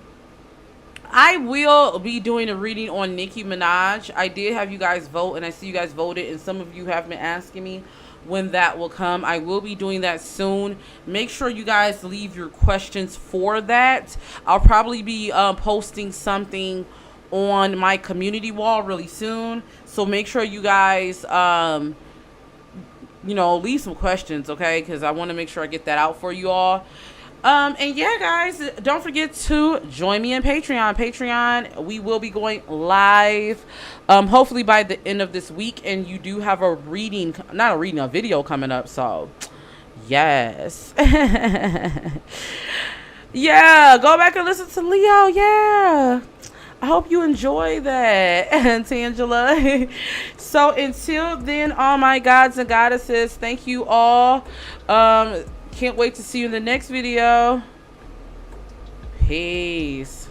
I will be doing a reading on Nicki Minaj. I did have you guys vote, and I see you guys voted, and some of you have been asking me when that will come. I will be doing that soon. Make sure you guys leave your questions for that. I'll probably be posting something on my community wall really soon, so make sure you guys leave some questions, okay, because I want to make sure I get that out for you all. And yeah, guys, don't forget to join me on Patreon. We will be going live hopefully by the end of this week, and you do have a video coming up, so yes. Yeah, go back and listen to Leo. Yeah, I hope you enjoy that, Tangela. So until then, all my gods and goddesses, thank you all. Can't wait to see you in the next video. Peace.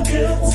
Get